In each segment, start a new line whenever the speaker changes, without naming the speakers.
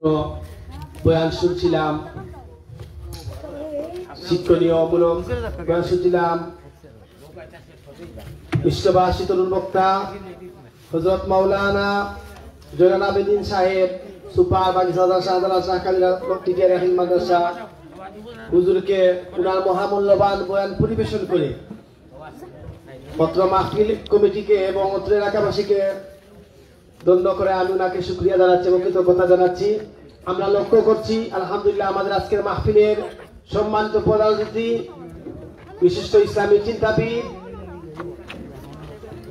বয়ান শুনছিলাম, শিক্ষণীয় মূলক বয়ান শুনছিলাম। বিশ্ববাসী তরুণ বক্তা হযরত মাওলানা জয়নাল আবেদিন সাহেব সুপার বাগিচাদার শাহজালাল শাহ কালিলা টিটিআর রাহিম মাদ্রাসা হুজুরকে উনার মহামূল্যবান বয়ান পরিবেশন করে পত্র মাহফিল কমিটিকে এবং অত্র এলাকাবাসীকে ধন্য করে আমি ওনাকে শুকরিয়া জানাচ্ছি এবং কৃতজ্ঞতা জানাচ্ছি। আমরা লক্ষ্য করছি আলহামদুলিল্লাহ আমাদের আজকের মাহফিলের সম্মানিত প্রধান অতিথি বিশিষ্ট ইসলামী চিন্তাবিদ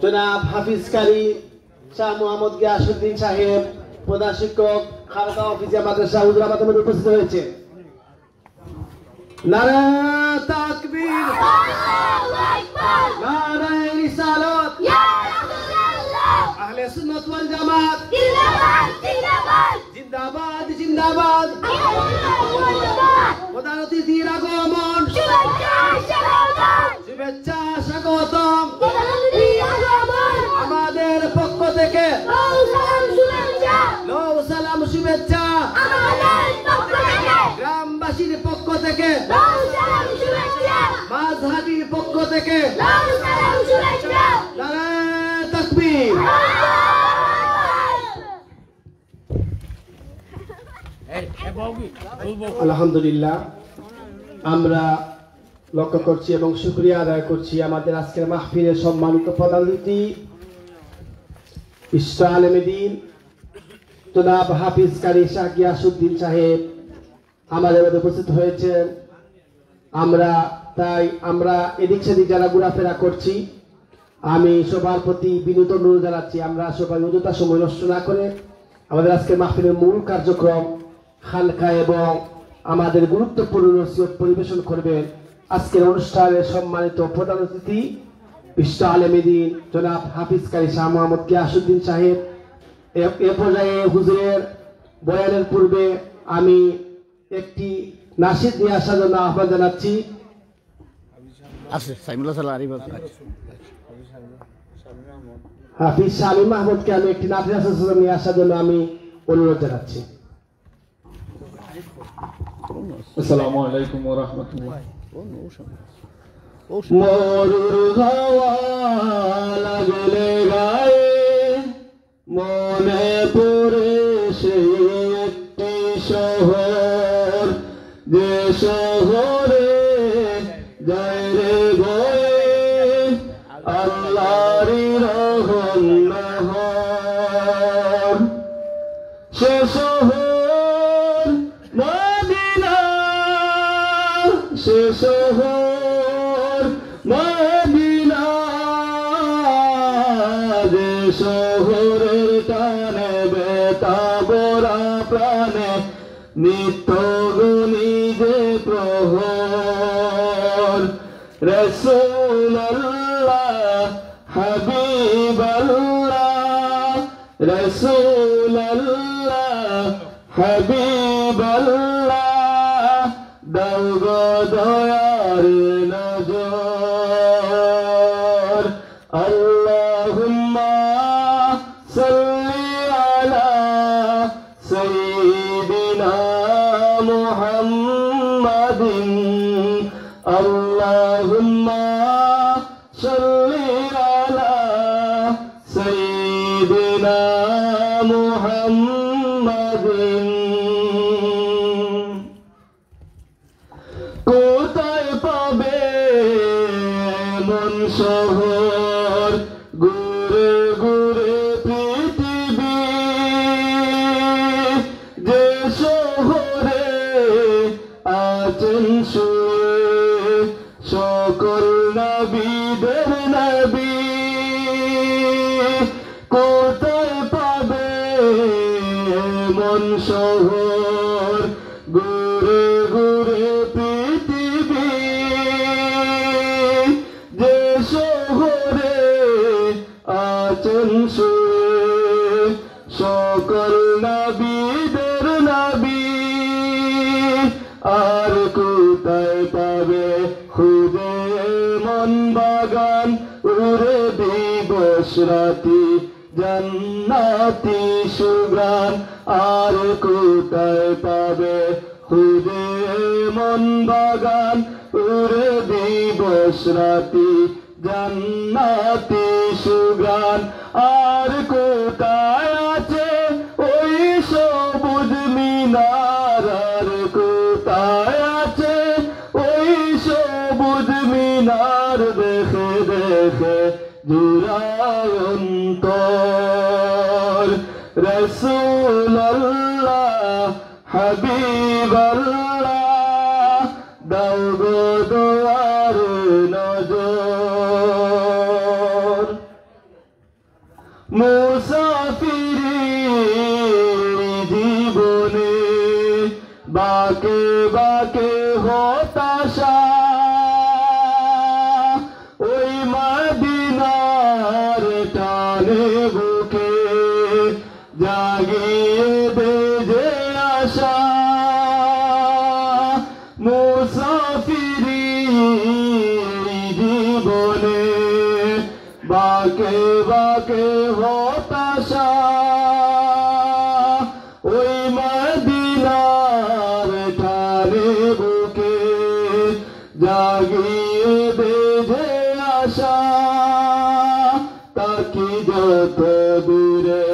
জনাব হাফিজ কারি শাহ মোহাম্মদ গিয়াসউদ্দিন সাহেব, প্রধান শিক্ষক খালদা হাফিজিয়া মাদ্রাসা হুজুর আমাদের মধ্যে উপস্থিত হয়েছে। নারা তাকবীর, নারা রিসালাত, আহলে সুন্নাত ওয়াল জামাত জিন্দাবাদ জিন্দাবাদ। প্রধান অতিথির আগমন, শুভেচ্ছা স্বাগতম। আমাদের পক্ষ থেকে লৌ সালাম শুভেচ্ছা, গ্রামবাসীর পক্ষ থেকে, মাঝহাটির পক্ষ থেকে নারায়ে তাকবীর। আলহামদুলিল্লাহ আমরা লক্ষ্য করছি এবং শুকরিয়া আদায় করছি আমাদের আজকের মাহফিলের সম্মানিত প্রধান অতিথি বিশ্ব আলেমে দ্বীন জনাব হাফিজ কারি শাহ গিয়াসউদ্দিন সাহেব আমাদের মধ্যে উপস্থিত হয়েছেন। আমরা এদিক সেদিক যারা ঘোরাফেরা করছি, আমি সবার প্রতি বিনীত অনুরোধ জানাচ্ছি আমরা সবাই অযথা সময় নষ্ট না করে আমাদের আজকের মাহফিলের মূল কার্যক্রম খানকা এবং আমাদের গুরুত্বপূর্ণ নসিহত পরিবেশন করবেন আজকের অনুষ্ঠানের সম্মানিত প্রধান অতিথি বিশ্ব আলেমে দ্বীন জনাব হাফিজ কারি শাহ মোহাম্মদ গিয়াসউদ্দিন সাহেব। এ পর্যায়ে হুজুরের বয়ানের পূর্বে আমি একটি নাশিদ নিয়ে আসার জন্য আহ্বান জানাচ্ছি। হাফিজ শামীম মাহমুদকে আমি একটি নাশিদ নিয়ে আসার জন্য আমি অনুরোধ জানাচ্ছি।
আসসালামু আলাইকুম ওয়া রাহমাতুল্লাহ।
মরুর হাওয়া লাগলে গায়ে মনে পড়ে সেই একটি শহর, যে শহরে যায় রে ভয়ে আল্লাহরই রহম নহর। সে শহর মদিনা, সে শহর মদিনা, যে শহরের টানে বেতা বরা প্রাণে নিত্য গুনি যে প্রহর। রাসূলুল্লাহ হাবিবাল্লাহ, রাসূলুল্লাহ হাবিবাল্লাহ, দাও গো দয়ার নজর। আল্লাহুম্মা সাল্লি আলা সাইয়্যিদিনা মুহাম্মাদিন, আল্লাহুম্মা সাল্লি আলা সাইয়্যিদিনা মুহাম্মাদিন। কোথায় পাবে মন শহর ঘুরে ঘুরে পৃথিবী, যে শহরে আছেন শুয়ে সকল নবীদের নবী। কোথায় পাবে মন শহর ঘুরে ঘুরে পৃথিবী, যে শহরে আছেন শুয়ে সকল নবীদের নবী। আর কোথায় পাবে খুদে মন বাগান উড়ে দিবস রাতি জান্নাতি সুগান,
আর কোথায় পাবে খুদে মন বাগান উড়ে দিবস রাতি জান্নাতি সুগান আর কোথায় আছে ওই সবুজ মিনার আর কোথায় আছে ওই সবুজ মিনার দেখে দেখে জুড়ায় অন্তর রাসূলুল্লাহ হাবিবাল্লাহ দাও গো দোয়ার নজর মুসাফির জীবনে বাকে বাকে হতাশা ওই মদিনার টানে বুকে জাগিয়ে দে যে আশা মুসাফিরি জীবনে বাকে বাকে হতাশা ওই মদিনার টানে বুকে জাগিয়ে দে যে আশা তাকি যত দূরে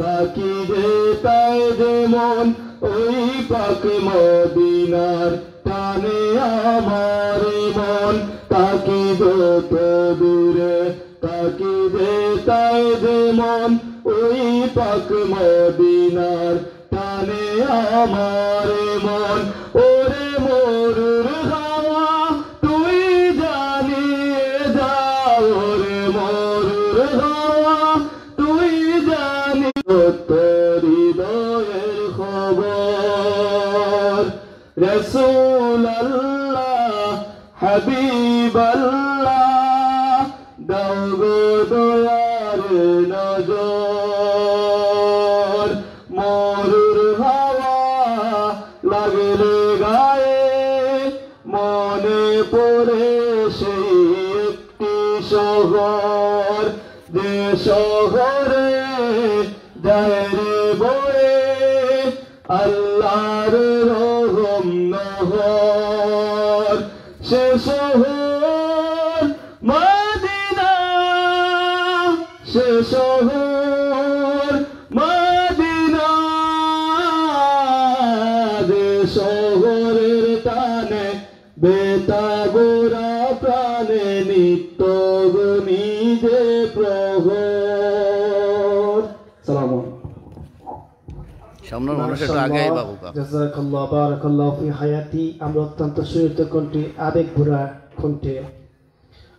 তাকি যে তাই যে মন ওই পাক মদিনার টানে আমার মন তাকি যত দূরে তাকি যে তাই যে মন ওই পাক মদিনার টানে আমার মন ওরে মরুর হাওয়া তুই জানিয়ে যা ওরে মরুর হাওয়া তুই জানি তোর হৃদয়ের খবর রাসূলুল্লাহ হাবিবাল্লাহ দাও গো দয়ার নজর মরুর হাওয়া লাগলে গায়ে মনে পড়ে সেই একটি শহর যে শহরে যায় রে বয়ে আল্লাহর রহম নহর সে শহর মদিনা সে শহর মদিনা যে শহরের টানে বেতাগোরা প্রাণে নিত্য গুনি যে প্রহর সালাম
সামনের মানুষের একটু আগেই বাবু
জাযাকাল্লাহ বারাকাল্লাহু ফি হায়াতি আমরা অত্যন্ত সুরত কণ্ঠে আবেগ ভরা কণ্ঠে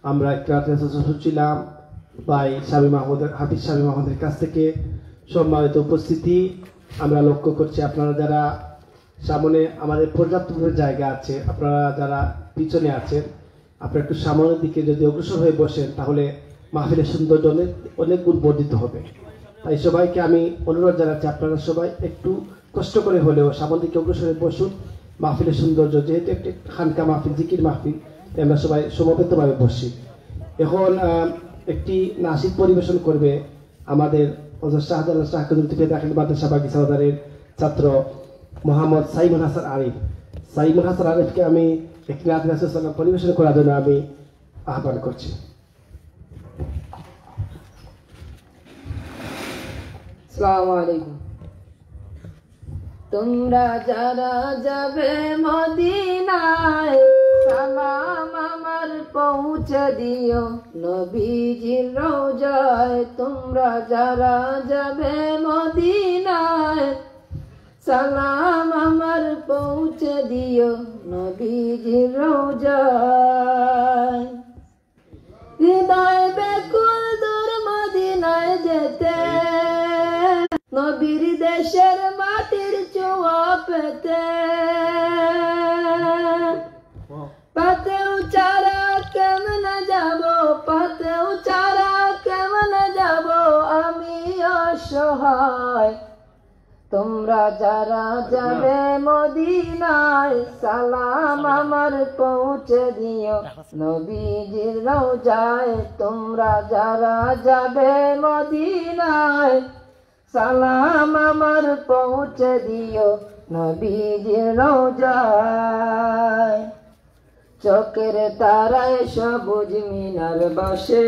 আমরা ক্লাসে শুনছিলাম ভাই শামী মাহমুদ হাফিজ শামী মাহমুদের কাছ থেকে সম্মানিত উপস্থিতি আমরা লক্ষ্য করছি আপনারা যারা সামনে আমাদের পর্যাপ্ত জায়গা আছে আপনারা যারা পিছনে আছেন আপনারা একটু সামনের দিকে যদি অগ্রসর হয়ে বসেন তাহলে মাহফিলের সৌন্দর্য অনেক গুণ বর্ধিত হবে তাই সবাইকে আমি অনুরোধ জানাচ্ছি আপনারা সবাই একটু কষ্ট করে হলেও সামনের দিকে অগ্রসর হয়ে বসুন মাহফিলের সৌন্দর্য যেহেতু একটি খানকা মাহফিল জিকির মাহফিল তাই আমরা সবাই সমবেতভাবে বসি এখন একটি নাসিক পরিবেশন করবে আমাদের হযরত শাহজালাল শাহ কদমতুল্লাহ দাখিল মাদ্রাসা বাগিচা বাজারের ছাত্র মোহাম্মদ সাইমুল হাসান আরিফ সাইমুল হাসান আরিফকে আমি একটি নাত রাসূলুল্লাহ পরিবেশন করার জন্য আমি আহ্বান করছি
আসসালামু আলাইকুম তোমরা যারা যাবে মদিনায় সালাম আমার পৌঁছে দিও নবীজির রওজায় তোমরা যারা যাবে মদিনায় সালাম আমার পৌঁছে দিও নবীজির রওজায় হৃদয় বেকুল দূর মদিনায় যেতে নবীর দেশের মাটির ছোঁয়া পেতে পাতেও চারা কেমনে যাব পাতেও চারা কেমনে যাব আমি অসহায় তোমরা যারা যাবে মদিনায় সালাম আমার পৌঁছে দিও নবীজির রওজায় তোমরা যারা যাবে মদিনায় সালাম আমার পৌঁছে দিও নবীজির রওজায়। চোখের তারায় সবুজ মিনার বসে,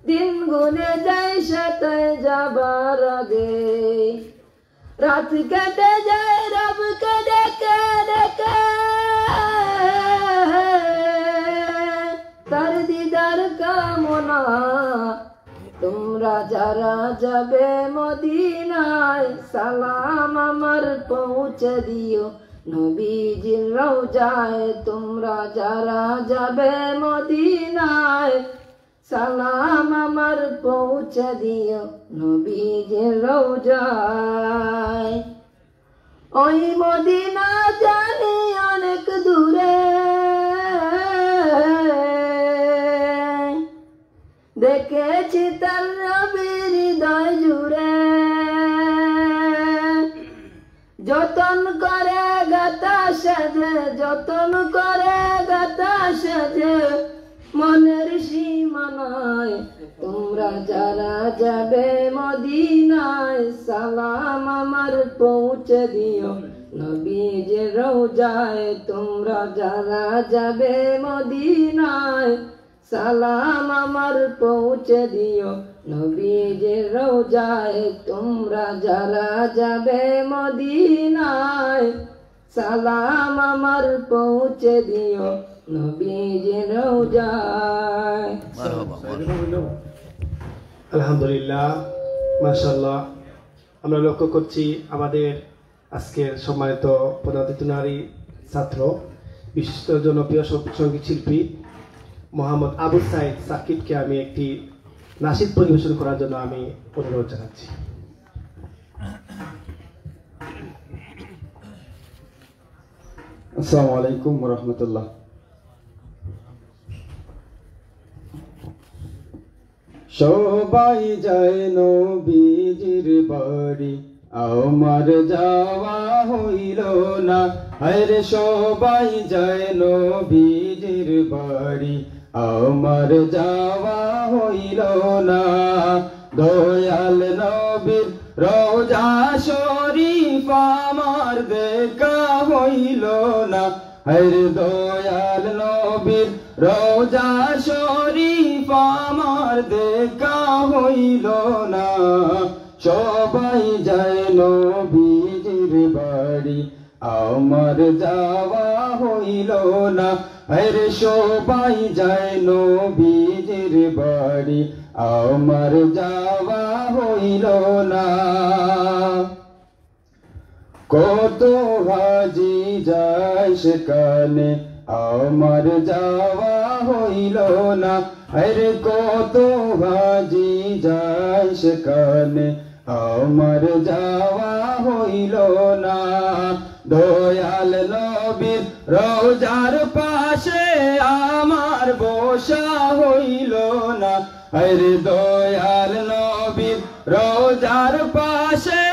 দিন গুনে যায় সাথে যাবার আগে। রাত কেটে যায় রবকে ডেকে ডেকে, তার দিদার কামনা। তোমরা যারা যাবে মদিনায়, সালাম আমার পৌঁছে দিও নবীজির রওজায়। তোমরা যারা যাবে মদিনায়, সালাম আমার পৌঁছে দিও নবীজির রওজায়। ওই মদিনা জানি অনেক দূরে, দেখেছি তার নবীর হৃদয় জুড়ে। যতন করে গাতা সাজে, যতন করে গাতা সাজে, মনের সীমানায়। তোমরা যারা যাবে মদিনায়, সালাম আমার পৌঁছে দিও নবীজির রওজায়। তোমরা যারা যাবে মদিনায়, সালাম আমার পৌঁছে দিও নবীজির রওজায়। তোমরা যারা যাবে মদিনায়, সালাম আমার পৌঁছে দিও নবীজির রওজায়।
আলহামদুলিল্লাহ, মাশাআল্লাহ। আমরা লক্ষ্য করছি আমাদের আজকের সম্মানিত প্রধান অতিথি নারী ছাত্র, বিশিষ্ট জনপ্রিয় সঙ্গীত শিল্পী মোহাম্মদ আবু সাইদ সাকিবকে আমি একটি নাশিদ পরিবেশন করার জন্য আমি অনুরোধ জানাচ্ছি।
আসসালামু আলাইকুম ওয়া রাহমাতুল্লাহ। সবাই যায় নবীজির বাড়ি, আমার যাওয়া হইল না। আরে সবাই যায় নবীজির বাড়ি, আমার যাওয়া হইল না। দয়াল নবীর রওজা শরীফ আমার দেখা হইল না। আরে দয়াল নবীর রওজা শরীফ আমার দেখা হইল না। সবাই যায় নবীজির বাড়ি, আমার যাওয়া হইল না। আরে সবাই যায় নবীজির বাড়ি, আমার যাওয়া হইল না। কত হাজি যায় সেখানে, আমার যাওয়া হইল না। আরে কত হাজি যায় সেখানে, আমার যাওয়া হইল না। দয়াল নবীর রওজার পাশে আমার বসা হইল না। আরে দয়াল নবীর রওজার পাশে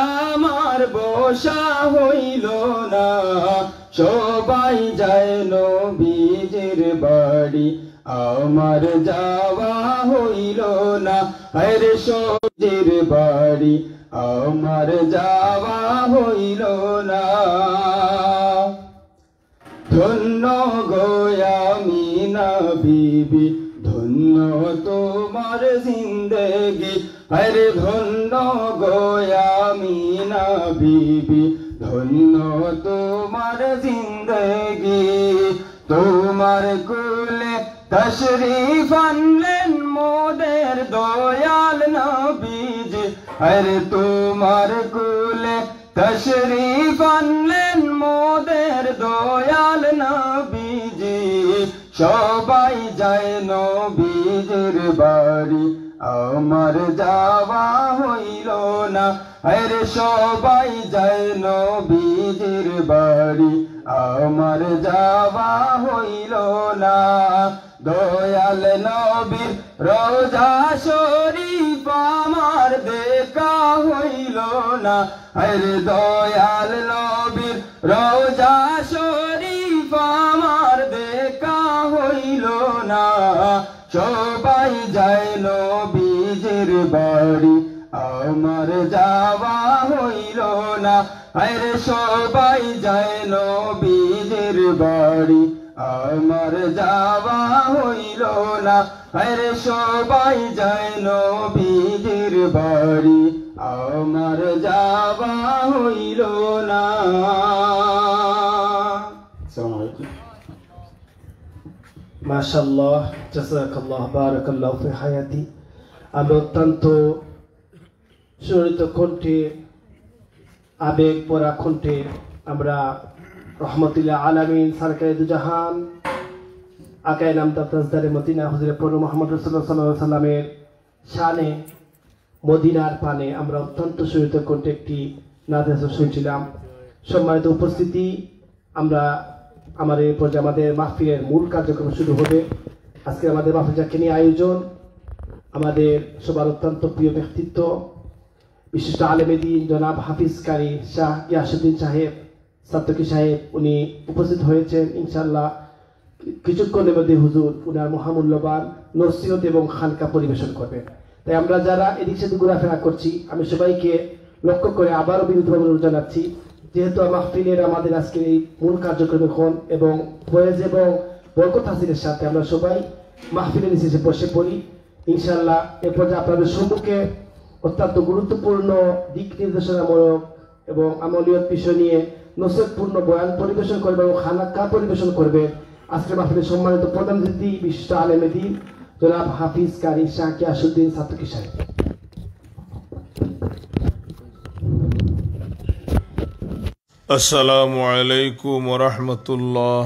আমার বসা হইল না। সবাই যায় নবীজির বাড়ি, আমার যাওয়া হইল না। আরে সবজির বাড়ি, আমার যাওয়া হইল না। ধন্য গো আমিনা বিবি, ধন্য তোমার জিন্দেগি। আরে ধন্য গো আমিনা বিবি, ধন্য তোমার জিন্দেগি। তোমার কুলে তশরীফ আনলেন মোদের দয়াল নবীজি। আরে তোমার কুলে তশরীফ আনলেন মোদের দয়াল নবীজি। সবাই যায় নবীজির বাড়ি, আমার যাওয়া হইল না। আরে সবাই যায় নবীজির বাড়ি, আমার যাওয়া হইল না। দয়াল নবীর রওজা শরীফ আমার দেখা হইল না। আরে দয়াল নবীর রওজা শরীফ আমার দেখা হইল না। সবাই যায় নবীজির বাড়ি, যাওয়া হইল না আরে সবাই যায় নবীজির বাড়ি আমার যাওয়া হইল না আরে সবাই যায় নবীজির বাড়ি আমার যাওয়া হইল না। আসসালামু আলাইকুম।
মাশাআল্লাহ, জাযাকাল্লাহ, বারাকাল্লাহু ফি হায়াতি। আমি অত্যন্ত সুরিত কণ্ঠে, আবেগ পরা কণ্ঠে আমরা রহমতুল্লাহ আলামিন সরকারে দুজাহান আকায়ে নামদার তাজদারে মদিনা হুজুরে পূর্ণ মুহাম্মদ রাসূলুল্লাহ সাল্লাল্লাহু আলাইহি সাল্লামের শানে মদিনার পানে আমরা অত্যন্ত সুরিত কণ্ঠে একটি নাত শুনছিলাম। সম্মানিত উপস্থিতি, আমরা আমাদের এই পর্যায়ে আমাদের মাহফিলের মূল কার্যক্রম শুরু হবে। আজকে আমাদের মাহফিল যাকে নিয়ে আয়োজন, আমাদের সবার অত্যন্ত প্রিয় ব্যক্তিত্ব বিশিষ্ট আলেমে দ্বীন জনাব হাফিজ কারি শাহ গিয়াসউদ্দিন সাহেব সাত্তকি সাহেব, উনি উপস্থিত হয়েছেন। ইনশাআল্লাহ কিছুক্ষণের মধ্যে হুজুর উনার মহামূল্যবান নসিহত এবং খানকা পরিবেশন করবেন। তাই আমরা যারা এদিক সেদিক ঘোরাফেরা করছি, আমি সবাইকে লক্ষ্য করে আবারও বিনীতভাবে অনুরোধ জানাচ্ছি, যেহেতু মাহফিলের আমাদের আজকের এই মূল কার্যক্রম এখন এবং ফয়েজ এবং বরকত হাসিলের সাথে আমরা সবাই মাহফিলের নিচে বসে পড়ি। ইনশাআল্লাহ এ পর্যায়ে আপনাদের সম্মুখে অত্যন্ত গুরুত্বপূর্ণ দিক নির্দেশনামূলক এবং আমলীয় বিষয় নিয়ে নসিহতপূর্ণ বয়ান পরিবেশন করবে এবং খানাকা পরিবেশন করবে আজকের মাহফিলের সম্মানিত প্রধান অতিথি বিশিষ্ট আলেমে দ্বীন জনাব হাফিজ কারি শাহ গিয়াসউদ্দিন সাত্তকি সাহেব।
আসসালামু আলাইকুম ওয়া রাহমাতুল্লাহ।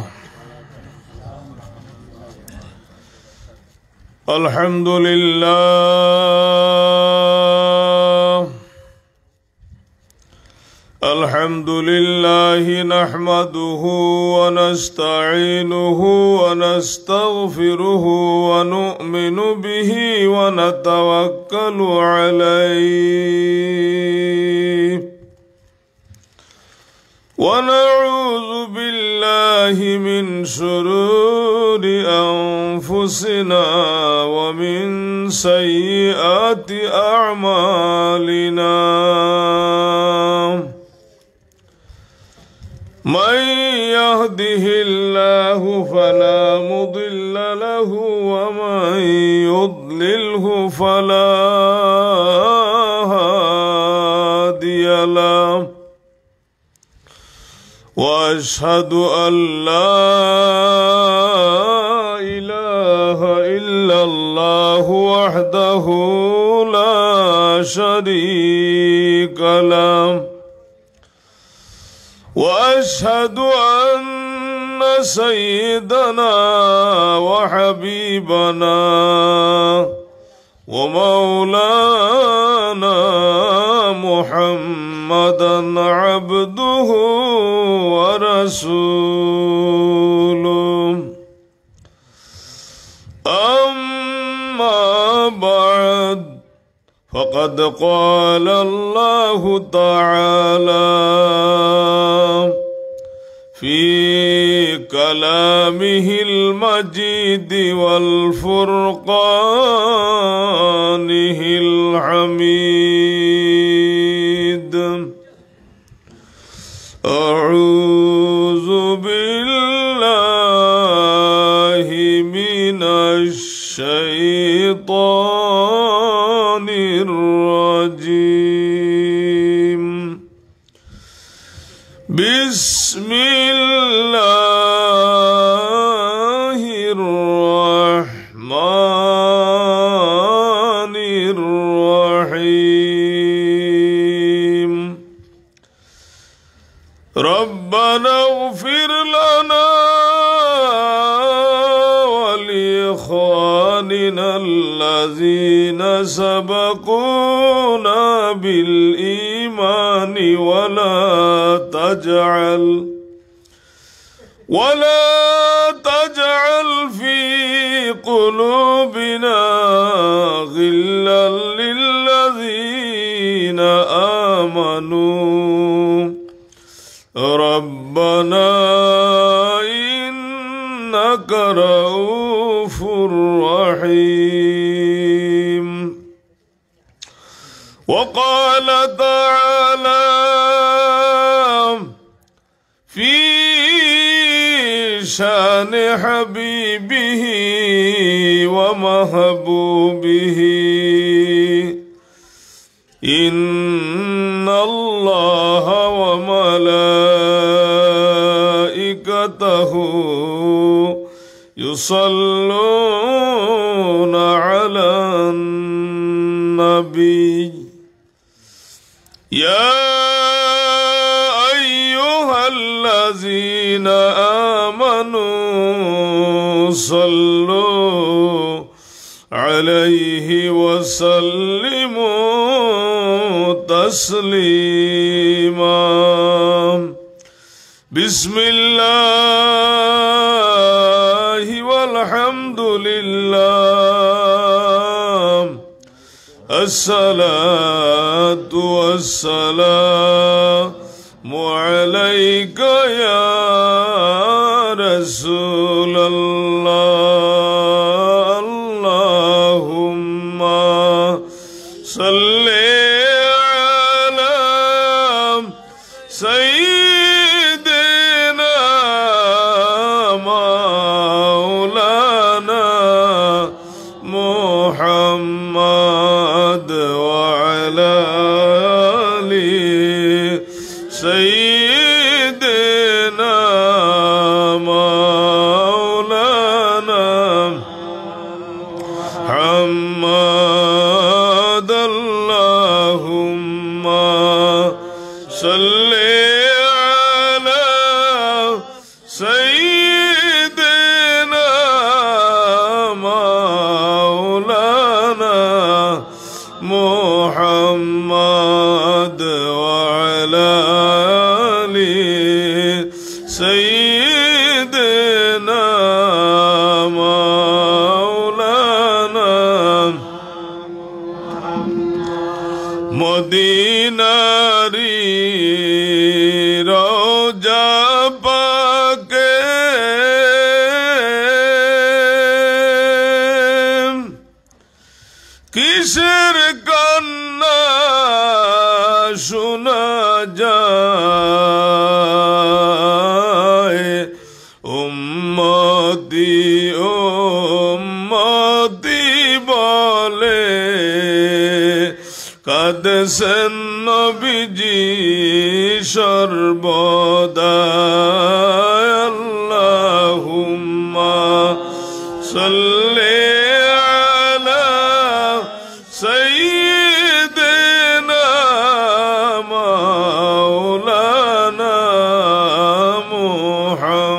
আলহামদুলিল্লাহ নাহমাদুহু ওয়া নাস্তাঈনুহু ওয়া নাস্তাগফিরুহু ওয়া নু'মিনু বিহি ওয়া নাতাওয়াক্কালু আলাইহি ونعوذ بالله من شرور أنفسنا ومن سيئات أعمالنا من يهده الله فلا مضل له ومن يضلله فلا هادي له وأشهد أن لا إله إلا الله وحده لا شريك له وأشهد أن سيدنا وحبيبنا ومولانا محمدا عبده ورسوله أما بعد فقد قال الله تعالى في كلامه المجيد والفرقانه الحميد أعوذ بالله من الشيطان الرجيم بسم الله الرحمن الرحيم ربنا اغفر لنا ولإخواننا الذين سبقونا بالإيمان ولا تجعل في قلوبنا غلا للذين آمنوا ربنا إنك رؤوف رحيم وقال تعالى في شان حبيبه ومحبوبه إن الله وملائكته يصلون على النبي يا أيها الذين آمنوا صلوا عليه وسلموا تسليما بسم الله والحمد لله الصلاة والسلام عليك يا رسول الله اللهم صل على سيدنا مولانا محمد وعلى آله سيدنا مولانا محمد اللهم صل على سيدنا مولانا محمد وعلى آله سيدنا مولانا মদিনারি রোজা পাকে কিসের কান্না শোনা যায় উম্মতি উম্মতি বলে কাঁদছেন নবীজি সর্বদা আল্লাহুম্মা সাল্লি আলা সাইয়্যিদিনা মাওলানা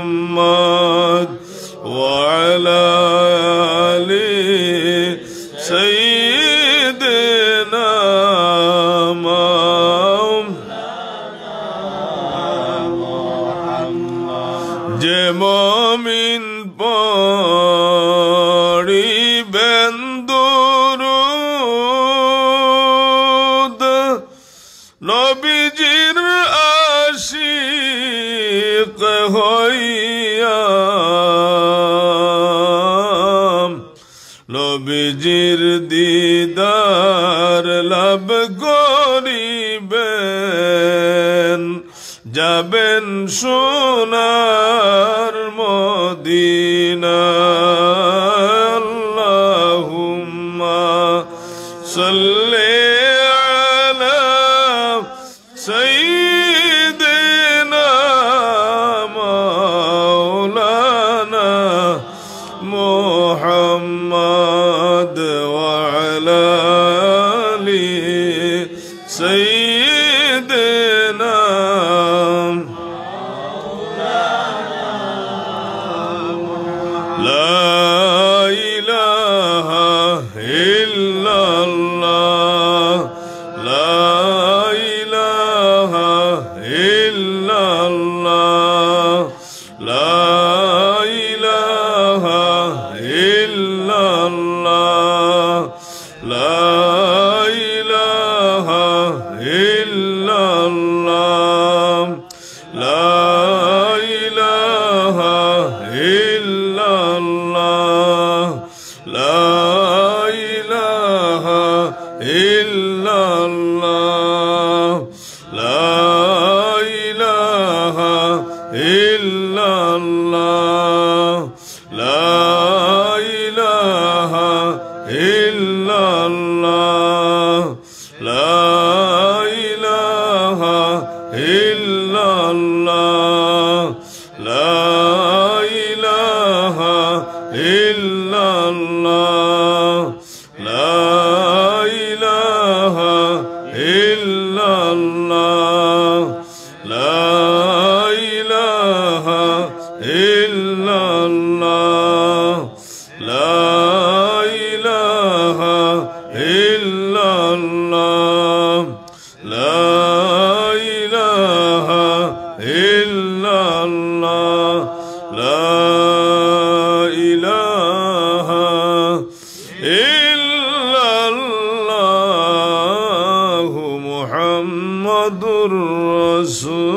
মুহাম্মদ ওয়া আলা আলি সাইয়্যিদিনা যে মুমিন পড়িবেন দুরূদ নবীজির আশিক হইয়া নবীজির দিদার লাভ করিবেন যাবেন সোনার মদিনা আল্লাহুম্মা সাল্লি আলা সাইয়্যিদিনা মাওলানা মুহাম্মদ ওয়া আলা আলি সাইয়্যিদিনা লা ইলাহা ইল্লাল্লাহ লা ইলাহা ইল্লাল্লাহ লা ইলাহা ইল্লাল্লাহ লা ইলাহা ইল্লাল্লাহ লা ইলাহা ইল্লাল্লাহ লা ইলাহা ইল্লাল্লাহ illallah, la ilaha illallah, la ilaha illallah, la ilaha illallah, la ilaha illallah, la ilaha illallah, la ilaha illallah, Muhammadur Rasulullah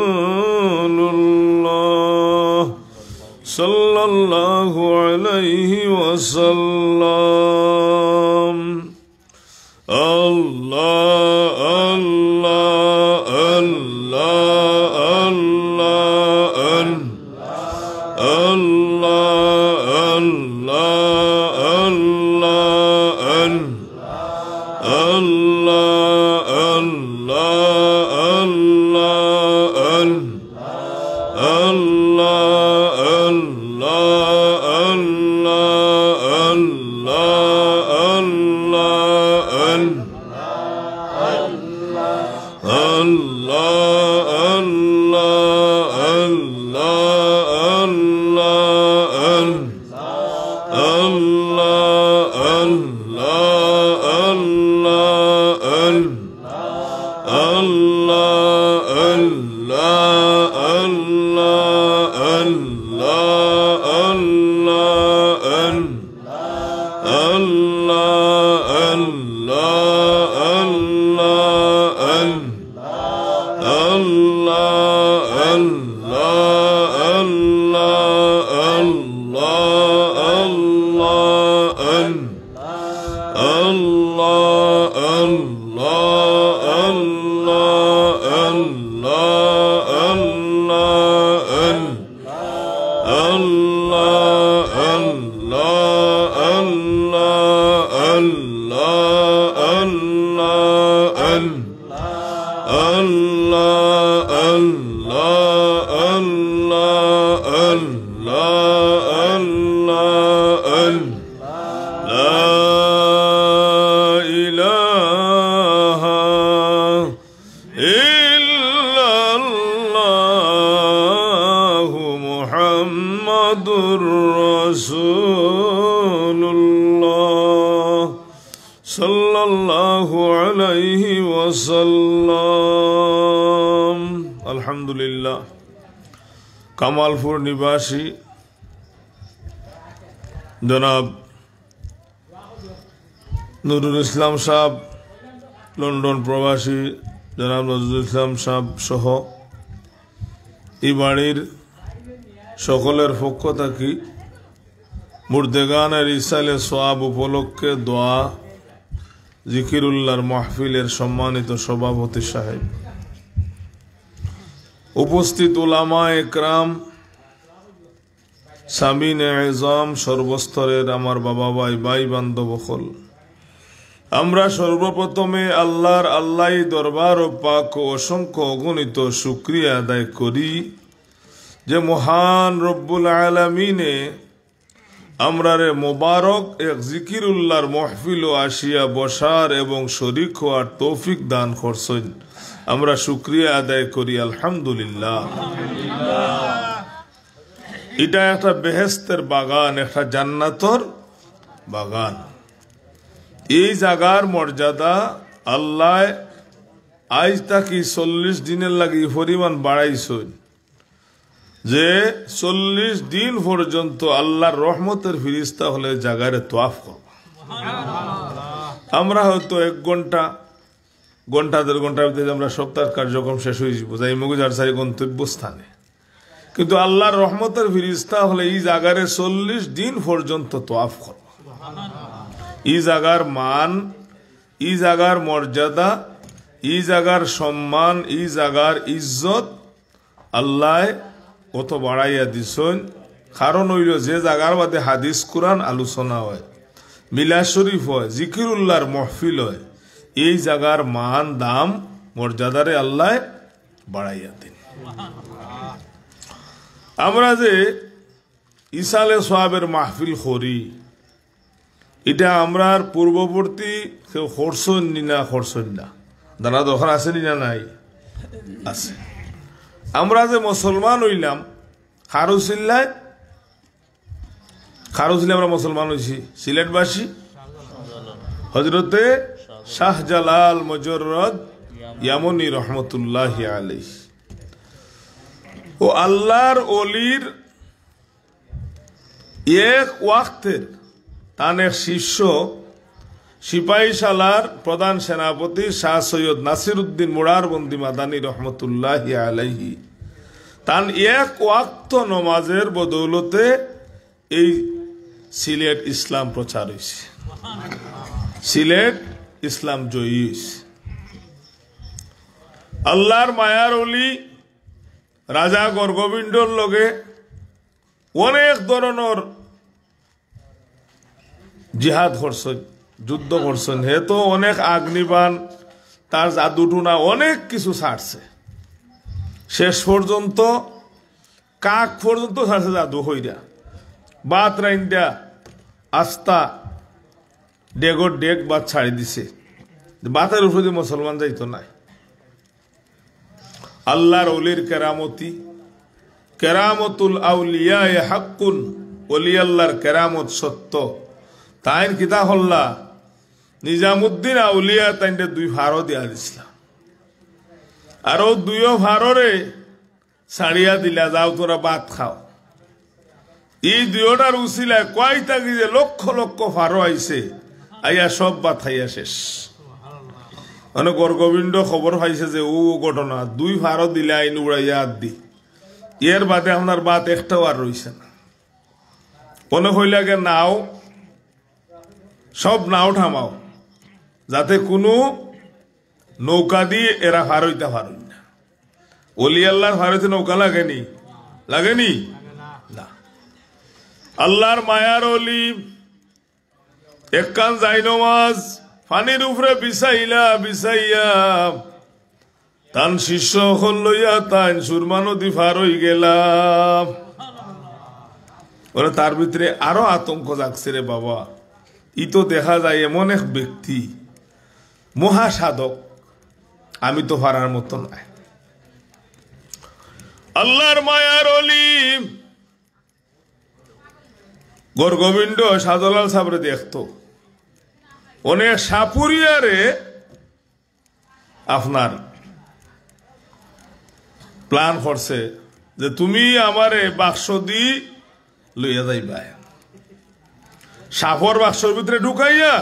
sallallahu alayhi wa sallam. Allah, Allah, Allah, Allah, Allah, Muhammadur Rasulullah sallallahu alayhi wa sallam. Alhamdulillah. Kamalpur নিবাসী জনাব নুরুল ইসলাম সাহেব, London প্রবাসী জনাব নজরুল ইসলাম সাহেব সহ এই বাড়ির সকলের পক্ষ থাকি মুর্দেগানের ইসালে সোয়াব উপলক্ষে দোয়া জিকিরুল্লাহর মাহফিলের সম্মানিত সভাপতি সাহেব, উপস্থিত উলামা একরাম, সামিন এজম, সর্বস্তরের আমার বাবা ভাই ভাই বান্ধব হল, আমরা সর্বপ্রথমে আল্লাহ দরবার ও পাক ও অসংখ্য অগণিত শুকরিয়া আদায় করি যে মহান রব্বুল আলামিনে আমরারে মোবারক এক জিকিরুল্লাহর মাহফিল ও আসিয়া বসার এবং শরীক হওয়ার তৌফিক দান করছেন। আমরা শুকরিয়া আদায় করি আলহামদুলিল্লাহ। এটা একটা বেহেশতের বাগান, একটা জান্নাতর বাগান। এই জায়গার মর্যাদা আল্লাহ আজ তাকি 40 দিনের লাগি পরিমাণ বাড়াইছেন যে 40 দিন পর্যন্ত আল্লাহর রহমতের ফিরিস্তা হলে জায়গায় তোয়াফ করব। আমরা হয়তো 1 ঘন্টা দেড় ঘন্টার ভিতরে আমরা সপ্তাহের কার্যক্রম শেষ হয়ে যাব যাই মগুজার সারি গন্তব্যস্থানে, কিন্তু আল্লাহর রহমতের ফিরিস্তা হলে এই জায়গায় 40 দিন পর্যন্ত তোয়াফ করব। এই জায়গার মান, এই জায়গার মর্যাদা, এই জায়গার সম্মান, এই জায়গার ইজ্জত আল্লাহ কত বাড়াইয়া দিছেন। কারণ হইল যে জায়গার মধ্যে হাদিস কুরআন আলোচনা হয়, মিলাদ শরীফ হয়, জিকিরুল্লাহর মাহফিল হয়, এই জায়গার মান দাম মর্যাদারে আল্লাহ বাড়াইয়া দিন। আমরা যে ইসালে সোয়াবের মাহফিল করি, এটা আমরার পূর্ববর্তী কেউ খরচন না খরচন না, দানা দরকার আছে না নাই আছে। আমরা যে মুসলমান হইলাম খারুসিল্লায় আমরা মুসলমান হয়েছি সিলেটবাসী হজরতে শাহজালাল মুজররদ ইয়ামনি রহমতুল্লাহ আলাইহি ও আল্লাহর ওলির এক ওয়াক্তের তার এক শিষ্য সিপাহীশালার প্রধান সেনাপতি শাহ সৈয়দ নাসির উদ্দিন মুরারবন্দি মাদানী রহমতুল্লাহ আলাইহি তান এক ওয়াক্ত নমাজের বদৌলতে এই সিলেট ইসলাম প্রচার হয়েছে, সিলেট ইসলাম জয়ী হয়েছে। আল্লাহর মায়ার অলি রাজা গর্গবিন্দর লগে অনেক ধরনের জিহাদ করছেন, যুদ্ধ করছেন। হে তো অনেক আগ্নিবান, তার জাদুটুনা অনেক কিছু ছাড়ছে। শেষ পর্যন্ত কাক পর্যন্ত ছাড়ছে জাদু হইরা, বাত রাইন্দা আস্তা ডেগর ডেক বাত ছাড়ি দিছে, বাতের উপরে মুসলমান যাইতো নাই। আল্লাহর ওলির কেরামতি, কেরামতুল আউলিয়া হাক্কুন, ওলি আল্লাহর কেরামত সত্য। তাইন কিতা হল্লা নিজামুদ্দিন আউলিয়া তাইনটা 2 ভারও দিয়া দিছিলাম, আর ও 2 ভাররে ছাড়িয়া দিলা, যাও তোরা বাত খাও। এই 2টার উসিলায় কয়টা কি যে লক্ষ লক্ষ ভারো আইছে, আইয়া সব বাত খাইয়া শেষ। মানে গর্গবিন্দ খবর পাইছে যে ও ঘটনা 2 ভারো দিলে আইন উড়াইয়া দি, এর বাদে আপনার বাত একটাও আর রইছে না। মনে হইলাগে নাও, সব নাও থামাও, যাতে কোনো নৌকা দিয়ে এরা ভার হইতে পারুন না। ওলি আল্লাহর ভারতে নৌকা লাগেনি, লাগেনি না। আল্লাহর মায়ার অলি একখান যাই নমাজ পানির উপরে বিছাইলা, বিছাইয়া তান শিষ্য হল লইয়া তাই সুরমা নদী পার হই গেলাম। ওরা তার ভিতরে আরো আতঙ্ক জাগছে রে বাবা। ই তো দেখা যায় এমন এক ব্যক্তি মহাসাধক, আমি তো পারার মতো নাই। আল্লাহর মায়ার অলি গর্গবিন্দ শাহজালাল সাবরে দেখতো অনেক সাপুরিয়ারে আপনার প্ল্যান করছে যে তুমি আমারে বাক্স দি লইয়া যাইবা, সাপর বাক্সর ভিতরে ঢুকাইয়া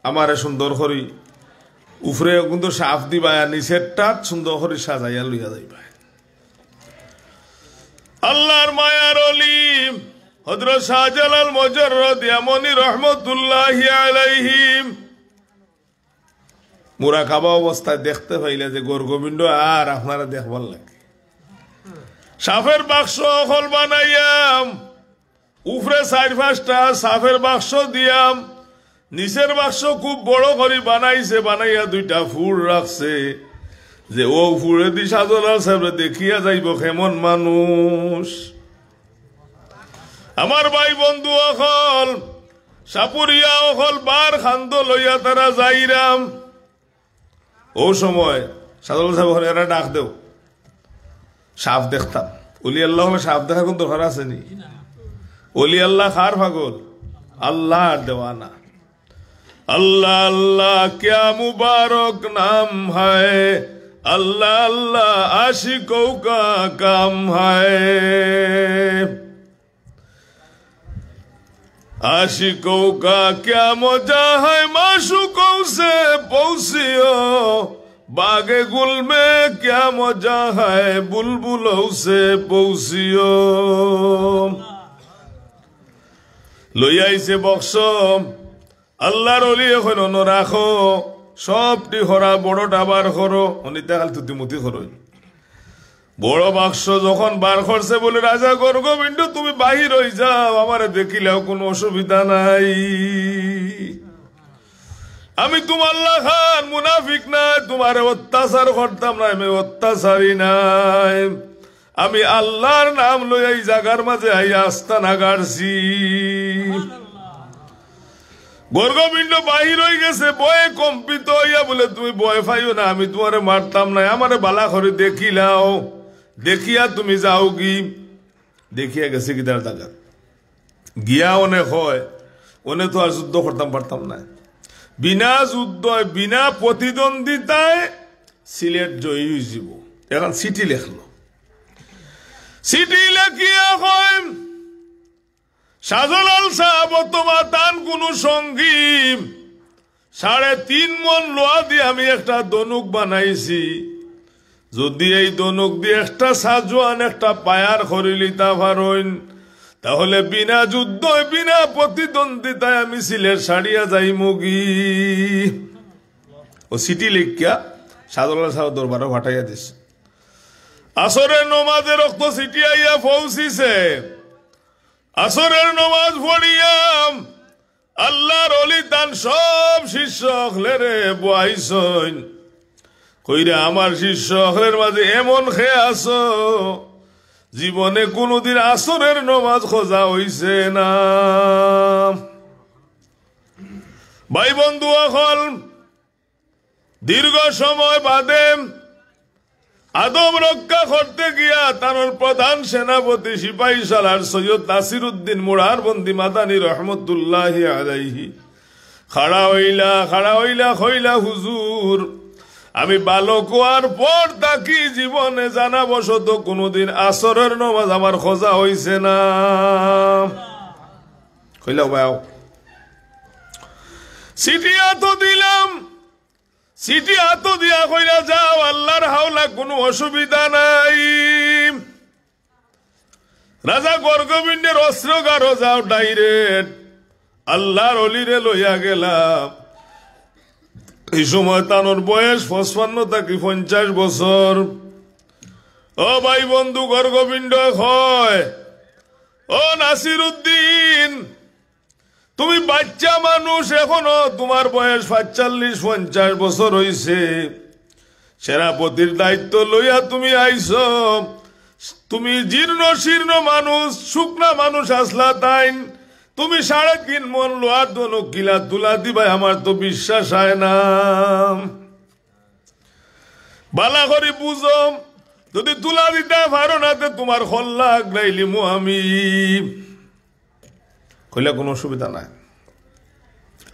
আমারে সুন্দর করি উপরে কিন্তু সাপ দিবা, নিচেরটা সুন্দর করে সাজাইয়া লইয়া যাইবা। আল্লাহর মায়ার অলি হযরত শাহজালাল মুজররদ ইয়ামনি রহমতুল্লাহি আলাইহি মুরাকাবা অবস্থায় দেখতে পাইলে যে গর্গবিন্দ আর আপনারা দেখবার লাগে সাপের বাক্স হল বানাইয়াম, উপরে 4-5টা সাপের বাক্স দিয়াম, নিচের বাক্স খুব বড় করে বানাইছে, বানাইয়া 2টা ফুল রাখছে যে ও ফুলে দি শাহজালাল সাহেব দেখিয়া যাইব কেমন মানুষ। আমার ভাই বন্ধু অকল সাপুরিয়া অকল বার খান্দ লইয়া তারা যাইরাম। ও সময় শাহজালাল সাহেব এরা ডাক দেও, সাপ দেখতাম। অলি আল্লাহ হলে সাপ দেখার কোন দরকার আছে নি? অলি আল্লাহ খার পাগল, আল্লাহ দেওয়ানা। अल्लाह अल्लाह क्या मुबारक नाम है, अल्लाह अल्लाह आशिकों का काम है। आशिकों का क्या मजा है, माशूकों से पौसियो, बागे गुल में क्या मजा है, बुलबुलों से पौसियो। লইয়াই সে বক্স আল্লাহর ওলি এখন রাখো, সবটি হরা বড় ডাবার করো, অনিতা খাল তুতিমতি করো। বড় বাক্স যখন বার করছে বলে রাজা গর্গবিন্দ তুমি বাহির হয়ে যাও, আমারে দেখিলেও কোনো অসুবিধা নাই। আমি তোমার খান মুনাফিক নাই, তোমার অত্যাচার করতাম না, আমি অত্যাচারী নাই। আমি আল্লাহর নাম লই এই জায়গার মাঝে আই আস্তানা গাড়ছি। গর্গবিন্দ বাহির হয়ে গেছে, বয়ে কম্পিত হইয়া বলে তুমি ভয় পাইও না, আমি তোমারে মারতাম না, আমারে বালা করে দেখিলাও, দেখিয়া তুমি যাও কি। দেখিয়া গেছে কি তার জায়গা গিয়া অনেক হয়, ওনে তো আর যুদ্ধ করতাম পারতাম না। বিনা যুদ্ধ বিনা প্রতিদ্বন্দ্বিতায় সিলেট জয়ী হয়েছিল। এখন চিঠি লেখলো, চিঠি লেখিয়া হয় শাহজালাল সাহেব তোমার তান কোন সঙ্গী 3.5 মন লোহা দিয়ে আমি একটা দনুক বানাইছি, যদি এই দনুক দিয়ে একটা সাজওয়ান একটা পায়ার করে লিতা পারেন, তাহলে বিনা যুদ্ধ বিনা প্রতিদ্বন্দ্বিতায় আমি সিলেট ছাড়িয়া যাই মুগি। ও সিটি লিখিয়া শাহজালাল সাহেব দরবারে ফাটাইয়া দিছে। আসরের নমাজে রক্ত ছিটিয়াইয়া পৌঁছিছে। আসরের নমাজ পড়িয়াম আল্লাহর ওলি তান সব শিষ্য হলেরে বহাইছইন, কইরা আমার শিষ্য হলের মাঝে এমন খেয়ে আসো জীবনে কোনদিন আসরের নমাজ খোঁজা হইছে না। ভাই বন্ধু এখন দীর্ঘ সময় বাদে আদব রক্ষা করতে গিয়া তার প্রধান সেনাপতি সিপাহী সালার সৈয়দ নাসির উদ্দিন মুরারবন্দি মাদানী রহমতুল্লাহি আলাইহি খাড়া হইলা হইলা হুজুর, আমি বালক হওয়ার পর তাকি জীবনে জানাবশত কোনদিন আসরের নামাজ আমার খোঁজা হইছে না। কইলা ভাই চিঠি হাত দিলাম, চিঠি হাত দিয়া কইলা যাও, আল্লাহর হাওলা কোনো অসুবিধা নাই। রাজা গর্গবিন্দের অস্ত্রগারও যাও ডাইরেক্ট, আল্লাহর অলিরে লইয়া গেলাম। এই সময় তানোর বয়স 55 থেকে 50 বছর। ও ভাই বন্ধু গর্গবিন্দ হয়, ও নাসির উদ্দিন, তুমি বাচ্চা মানুষ, এখনো তোমার বয়স 45-50 বছর হইছে, সেনাপতির দায়িত্ব লইয়া তুমি আইছ, তুমি জীর্ণ শীর্ণ মানুষ, শুকনা মানুষ আসলা, তাই তুমি 3.5 মন লোহার দনুক গিলা তুলা দিবা, আমার তো বিশ্বাস হয় না। বালা করে বুঝো, যদি তুলা দিতে পারো না তো তোমার খল্লা আগ্রাইলিমু আমি। কইলা কোনো অসুবিধা নাই।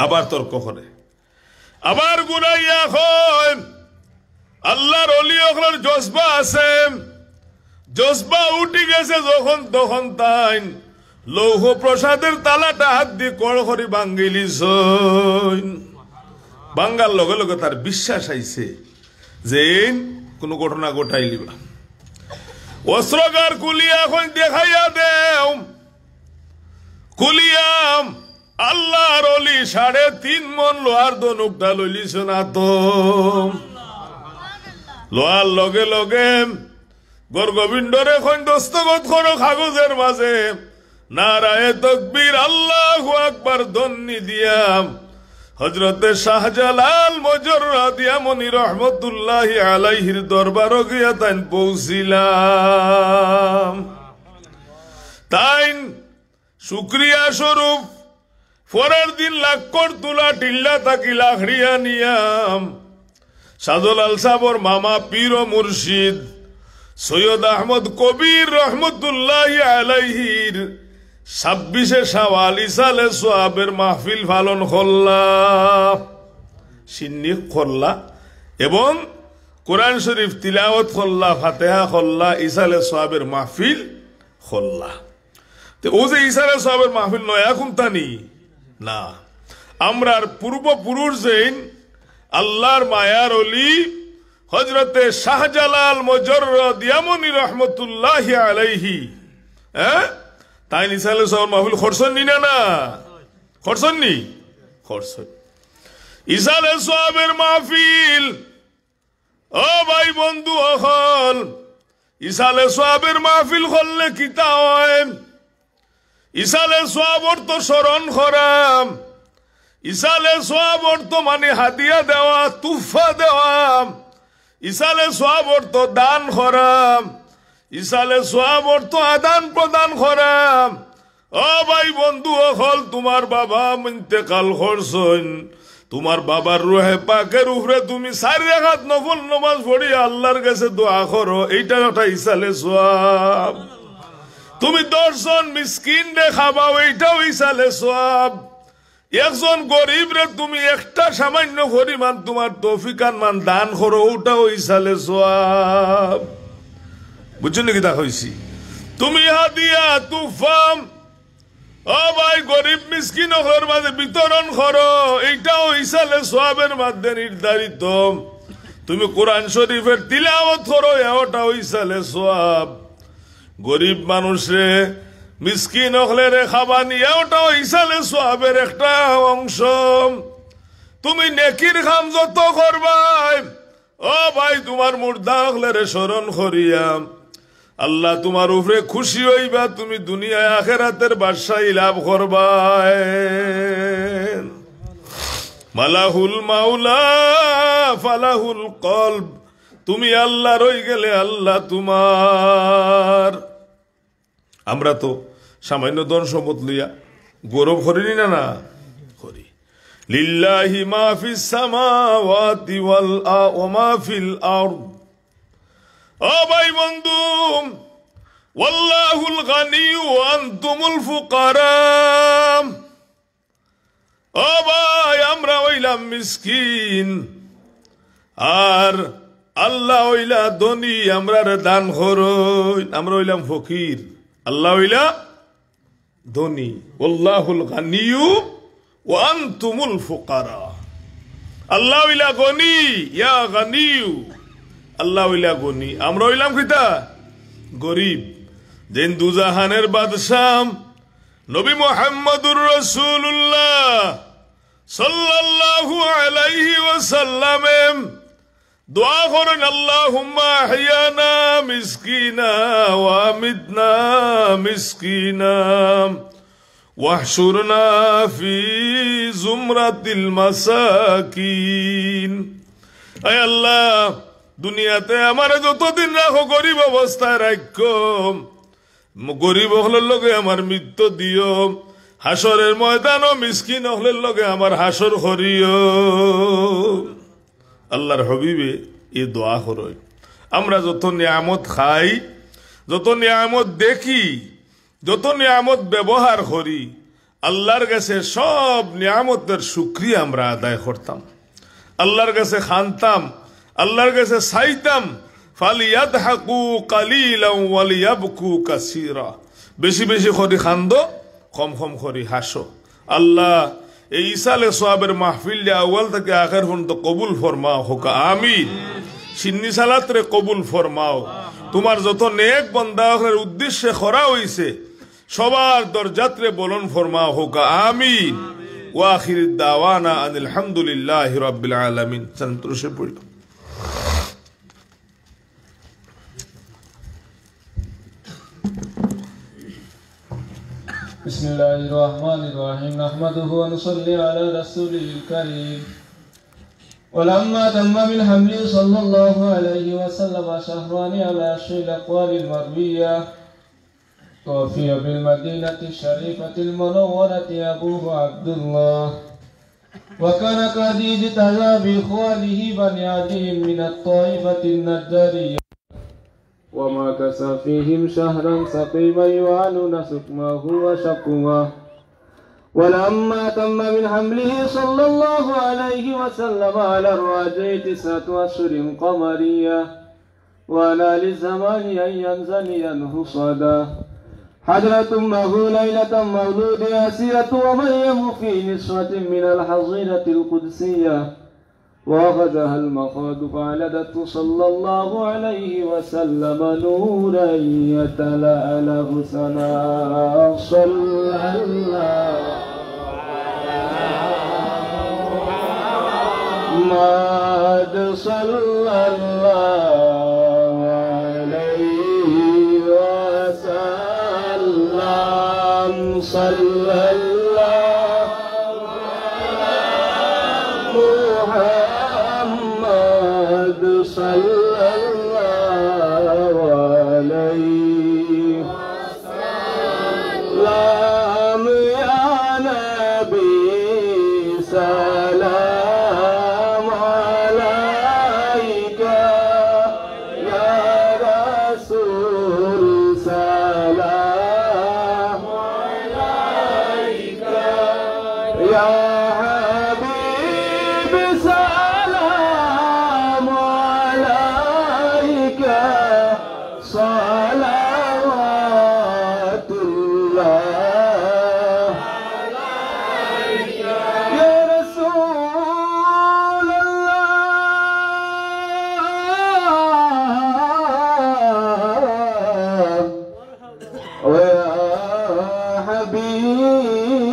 আবার তর্ক করে, আবার গুনাইয়া হয় আল্লাহর অলি ওখানে জজবা আছে, জজবা উঠি গেছে যখন তখন তাই লৌহ প্রসাদের তালাটা হাত দিয়ে কড়খড়ি ভাঙ্গিলিস। বাঙ্গার লগে লগে তার বিশ্বাস আইছে যে কোনো ঘটনা ঘটাইলিবা। অস্ত্রগার কুলিয়া এখন দেখাইয়া দেও, কুলিয়াম আল্লাহর অলি 3.5 মন লোহার দনুকটা লইলিস না তো। লোহার লগে লগে গর্গবিন্ডরে এখন দস্তখত করো কাগজের মাঝে, নারায়ে তাকবীর আল্লাহু আকবার ধ্বনি দিয়াম হযরতে শাহজালাল মুজাররদ ইয়ামানি রহমাতুল্লাহি আলাইহির দরবারে গিয়া তাই পৌঁছিলাম। তাই শুকরিয়া স্বরূপ পরের দিন লাক্ষর তুলা টিল্লা তাকি লাখড়িয়া নিয়াম শাহজালাল সাহেবর মামা পীর ও মুর্শিদ সৈয়দ আহমদ কবির রহমতুল্লাহি আলাইহির 26 শাওয়াল ইসালে সোয়াবের মাহফিল পালন করলা, সিন্নি করলা এবং কোরআন শরীফ তিলাওয়াত করলা, ফাতিহা করলা, ইসালে সোয়াবের মাহফিল করলা। তো ও যে ইসালে সোয়াবের মাহফিল নয় এখন তানি না, আমরার পূর্বপুরুষ যেন আল্লাহর মায়ার অলি হযরতে শাহজালাল মুজাররদ ইয়ামানি রহমতুল্লাহি আলাইহি, তাই ইসালে সোয়াবের মাহফিল করছেন নি? না করছেন নি? করছেন। ইসালে সোয়াবের মাহফিল, ও ভাই বন্ধু অহল, ইসালে সোয়াবের মাহফিল করলে কিতা হয়? ইসালে সোয়াবর তো স্মরণ করাম, ইসালে সোয়াব অর্থ মানে হাদিয়া দেওয়া, তুফা দেওয়া। ইসালে সোয়াব অর্থ দান করা। ইসালে সোয়াব অর্থ আদান প্রদান করা। ও ভাই বন্ধু হল, তোমার বাবা ইন্তেকাল করছেন, তোমার বাবার রুহে পাকের উপরে তুমি 4 রাকাত নফল নামাজ পড়ি আল্লাহর কাছে দোয়া করো, এইটা একটা ইসালে সোয়াব। তুমি 10 জন মিসকিন রে খাবাও, এইটাও ইসালে সোয়াব। একজন গরিব রে তুমি একটা সামান্য পরিমাণ তোমার তৌফিকান মান দান করো, ওটাও ইসালে সোয়াব। বুঝছো নাকি তা হইছি? তুমি হাদিয়া তুফাম, ও ভাই গরিব মিসকিন মাঝে বিতরণ করো, এইটাও ইসালে সোয়াবের মধ্যে নির্ধারিত। তুমি কোরআন শরীফের তিলাওয়াত করো, ওটাও ইসালে সোয়াব। গরিব মানুষরে মিসকিন হলে রে খাবা নিয়ে, ওটাও ইসালে সোয়াবের একটা অংশ। তুমি নেকির কাম যত করবাই, ও ভাই তোমার মুর্দা হলে রে স্মরণ করিয়াম, আল্লাহ তোমার উপরে খুশি হইবা, তুমি দুনিয়ায় আখেরাতের বাদশাহী লাভ করবাই। মালাহুল মাওলা ফালাহুল কলব, তুমি আল্লাহ রই গেলে আল্লাহ তোমার। আমরা তো সামান্য ধন সম্পদ লইয়া গৌরব করিনি না না করি। লিল্লাহি মা ফিস সামাওয়াতি ওয়া মা ফিল আরদ। ও ভাই বন্ধু, ওয়াল্লাহুল গানি ওয়া আনতুমুল ফুকারা। ও ভাই আমরা হইলাম মিসকিন আর আল্লাহ হইলা ধনী, আমরা দান করই। আমরা হইলাম ফকির, আল্লাহ হইলা ধনী। ওয়াল্লাহুল গানিয়ু ওয়া আনতুমুল ফুকারা। আল্লাহ হইলা গনি, ইয়া গানিয়ু, আল্লাহ হইলা গনি, আমরা হইলাম কিতা গরিব। দিন দুজাহানের বাদশাহ নবী মুহাম্মদুর রাসূলুল্লাহ সাল্লাল্লাহু আলাইহি ওয়াসাল্লাম দোয়া করেন, আল্লাহুম্মা আহইয়ানা মিসকিনা ওয়া আমিতনা মিসকিনা ওয়াহশুরনা ফি জুমরাতিল মাসাকিন। আয় আল্লাহ, দুনিয়াতে আমার যতদিন রাখো গরিব অবস্থায় রাখো, গরিব হলের লগে আমার মৃত্যু দিও, হাসরের ময়দানও মিসকিন হলের লগে আমার হাসর করিও। আল্লাহর হবিবে এই দোয়া করই। আমরা যত নিয়ামত খাই, যত নিয়ামত দেখি, যত নিয়ামত ব্যবহার করি, আল্লাহর কাছে সব নিয়ামতের শুকরিয়া আমরা আদায় করতাম, আল্লাহর কাছে খানতাম, আল্লাহর কাছে চাইতাম। ফালিয়াদহাকু কালিলান ওয়ালিয়াবকু কাসীরা। বেশি বেশি করে খান্দো, কম কম করে হাসো। আল্লাহ এই ইসালে সোয়াবের মাহফিল আউয়াল থেকে আখের পর্যন্ত কবুল ফরমাও হোক, আমিন। সিন্নি সালাত রে কবুল ফরমাও। তোমার যত নেক বান্দাদের উদ্দেশ্যে করা হইছে সবার দরজাত্রে বলন ফরমাও হোক, আমিন। ওয়া আখির দাওয়ানা আনিল হামদুলিল্লাহি রাব্বিল আলামিন। সন্তোষে পড়ি।
بسم الله الرحمن الرحيم نحمده ونصلي على رسوله الكريم. ولما تم من حمله صلى الله عليه وسلم شهران على شيء الأقوال المروية، توفي بالمدينة الشريفة المنورة أبوه عبد الله، وكان قد اجتهى بإخوانه بني عدي من الطائفة النجارية، ومكث فيهم شهرا سقيما يعانون سقمه وشقوه. ولما تم من حمله صلى الله عليه وسلم على الراجع 9 أشهر قمرية، وأنا للزمان أن ينزل حصدا. حضرت أمه ليلة مولود أسيرة ومريم في نسوة من الحظيرة القدسية، وأخذها المخاض فولدته صلى الله عليه وسلم نورا يتلألأ سناء. صلى الله محمد صلى الله عليه وسلم. صلى الله
صلواتullah ya Rasulullah wa ya Habiballah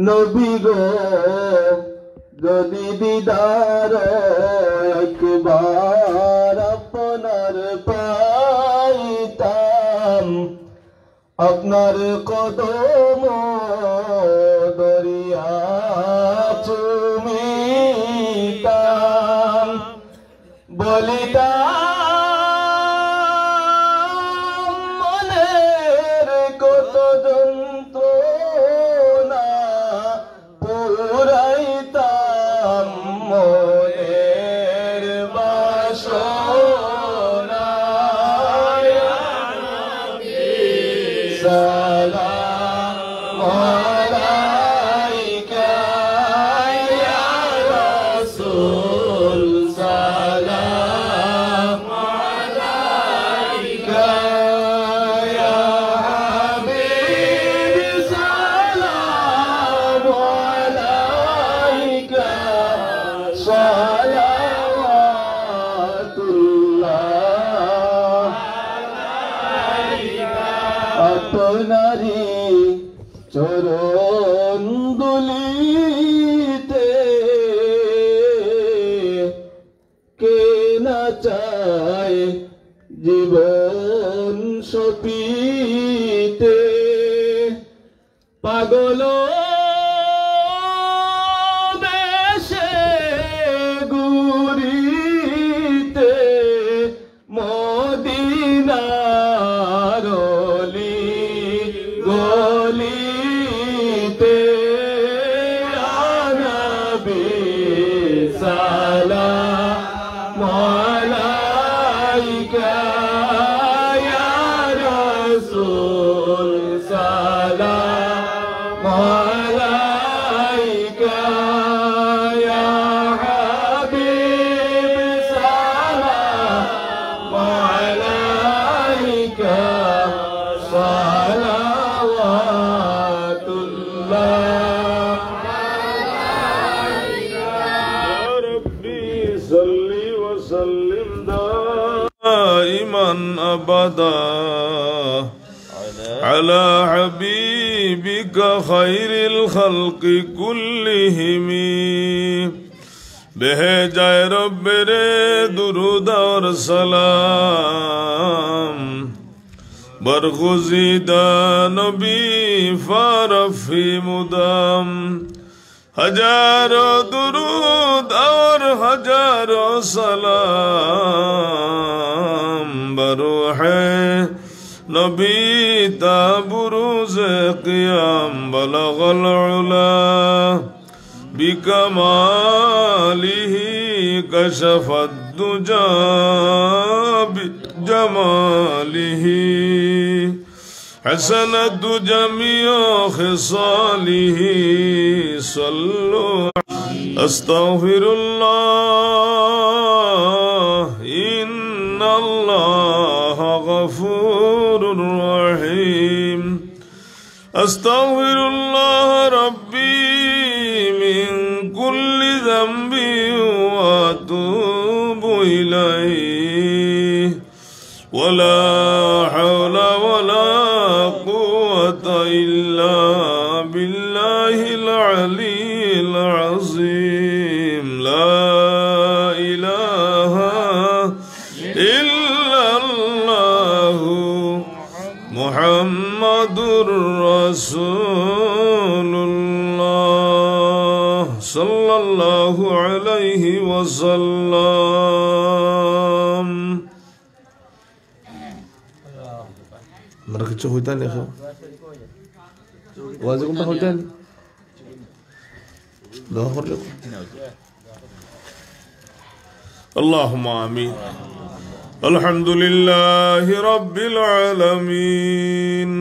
নবী গো যদি দিদার একবার আপনার পাইতাম আপনার কদম দরিয়া চুমিতাম বলিতাম মনের কত যন্ত্রণা পুরাইতাম মনের বাসনা ইয়া নবী সালাম আলাইকা ইয়া রাসূল সালাম আলাইকা ইয়া হাবিব সালাম আলাইকা সালাওয়াতুল্লাহ আপনারি চরণ দুলিতে কে না চায় জীবন সপিতে পাগল দেশে গুরিতে মদিনার অলি গলিতে ইয়া নবী সালাম আলাইকা ইয়া রাসূল সালাম আলাইকা ইয়া হাবিব সালাম আলাইকা সালাওয়াতুল্লাহ
يا ربي صل وسلم دائما أبدا على حبيبك خير الخلق كلهم به جائے رب رے درود اور سلام برگزیدہ نبی فارفی مدام ہزاروں درود اور ہزاروں سلام بروح نبی تا بروز قیام بلغ العلا بکماله کشف الدجى بجماله حسنت جميع خصاله صلوا استغفر الله إن الله غفور رحيم استغفر الله ربي من كل ذنب واتوب إليه ولا حول ولا قوة إلا بالله العلي العظيم لا إله إلا الله محمد رسول الله صلى الله عليه وسلم مركز هويتان يا أخي وازي كنت هويتان لا أخرج اللهم آمين الحمد لله رب العالمين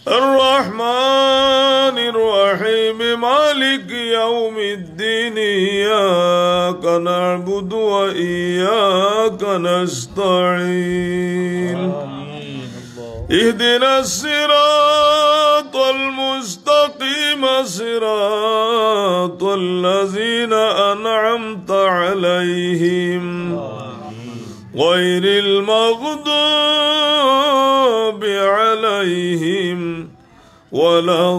الرحمن الرحيم مالك يوم الدين إياك نعبد وإياك نستعين اهدنا الصراط المستقيم صراط الذين أنعمت عليهم غير المغضوب عليهم ولا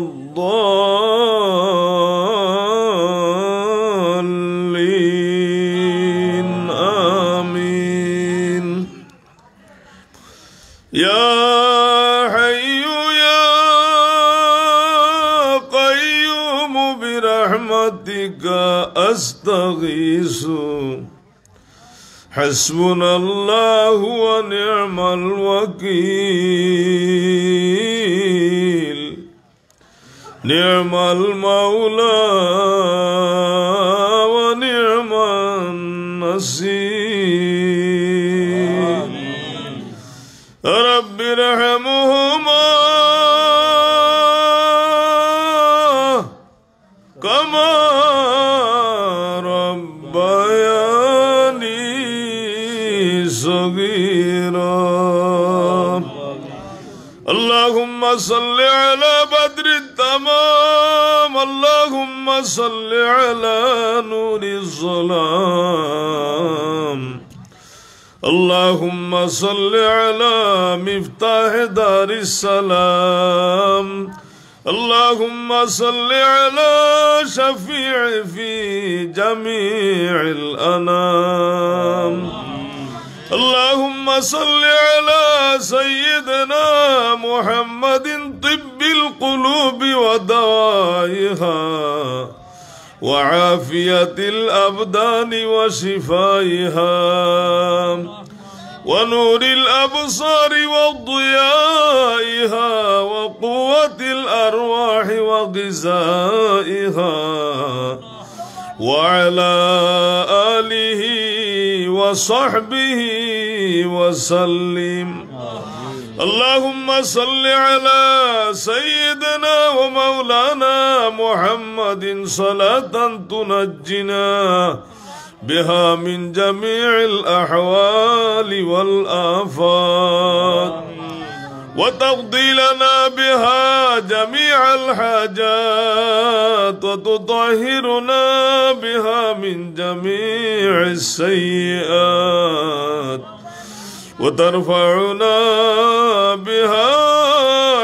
الضالين آمين يا حي يا قيوم برحمتك أستغيث حسبنا الله ونعم الوكيل نعم المولى ونعم النصير رب ارحمهما كما ربياني صغيرا اللهم صل على بدر التمام اللهم صل على نور الظلام اللهم صل على مفتاح دار السلام اللهم صل على شفيع في جميع الأنام اللهم صل على سيدنا محمد طب القلوب ودوائها وعافية الأبدان وشفائها ونور الأبصار وضيائها وقوة الأرواح وغذائها وعلى آله وصحبه وسلم اللهم صل على سيدنا ومولانا محمد صلاة تنجنا بها من جميع الأحوال والآفات وتقضي لنا بها جميع الحاجات وتطهرنا بها من جميع السيئات وترفعنا بها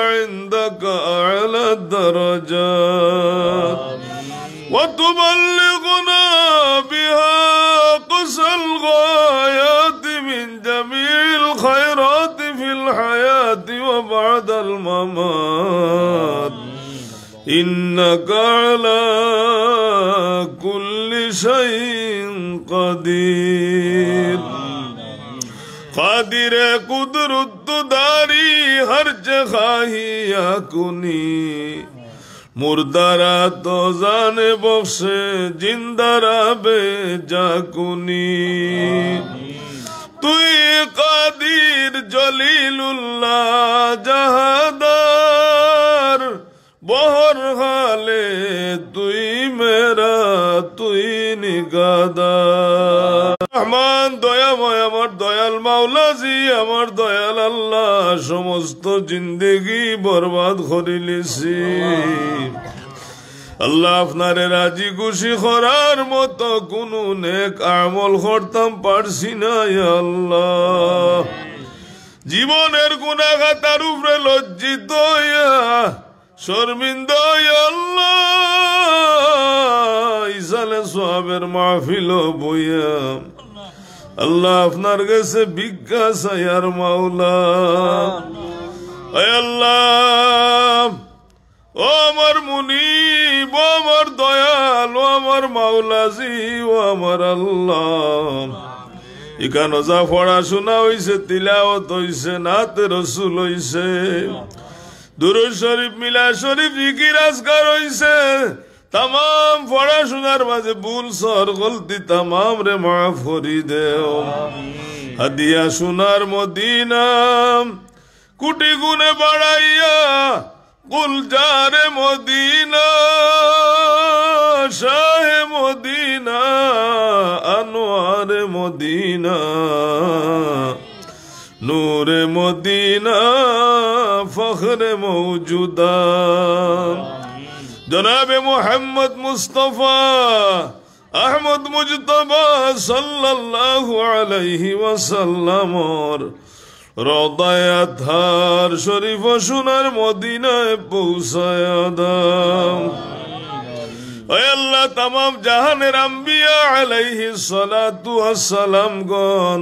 عندك أعلى الدرجات وتبلغنا بها أقصى الغايات من جميع الخيرات في الحياة وبعد الممات إنك على كل شيء قدير قادر قدرت داری ہر جگہ ہی کنی مردارا تو جان بخشے زندارا بے جا کنی তুই কাদির জলিলুল্লাহ জাহাদার বহর হালে তুই মেরা তুই নিগাদার রহমান দয়াময় আমার দয়াল মাওলাজি আমার দয়াল আল্লাহ সমস্ত জিন্দেগি বরবাদ করিলেছি আল্লাহ আপনারে রাজি খুশি করার মতো কোন নেক আমল করতাম পারছি না আল্লাহ জীবনের গুনাহগাতার উপরে লজ্জিত হইয়া শর্মিন্দা আল্লাহ ইসালে সোহাবের মাহফিল বইয়া আল্লাহ আপনার কাছে ভিক্ষা চাই আর মাওলা আল্লাহ ও আমার মুনিব ও আমার দয়াল ও আমার মাওলাজি ও আমার আল্লাহ ইখানো যা পড়াশোনা হইছে তিলাওয়াত হইছে নাতে রসুল হইছে দুরূদ শরীফ মিলাদ শরীফ জিকির আজকার হইছে তাম পড়াশোনার মাঝে ভুল সর গলতি তাম রে মাফ করি দেও হাদিয়া সোনার মদিনা কুটি গুনে বাড়াইয়া গুলজার মদিনা শাহ মদিনা আনোয়ার মদিনা নূরে মদিনা ফখরে মৌজুদা জনাবে মোহাম্মদ মুস্তফা আহমদ মুজতবা সাল্লাল্লাহু আলাইহি ওয়াসাল্লামর রওদায়ে আতহার শরীফ সোনার মদিনায় পৌঁছায়া দাও। ওয়া আল্লাহ तमाम জাহানের আম্বিয়া আলাইহিস সালাতু ওয়াস সালাম গণ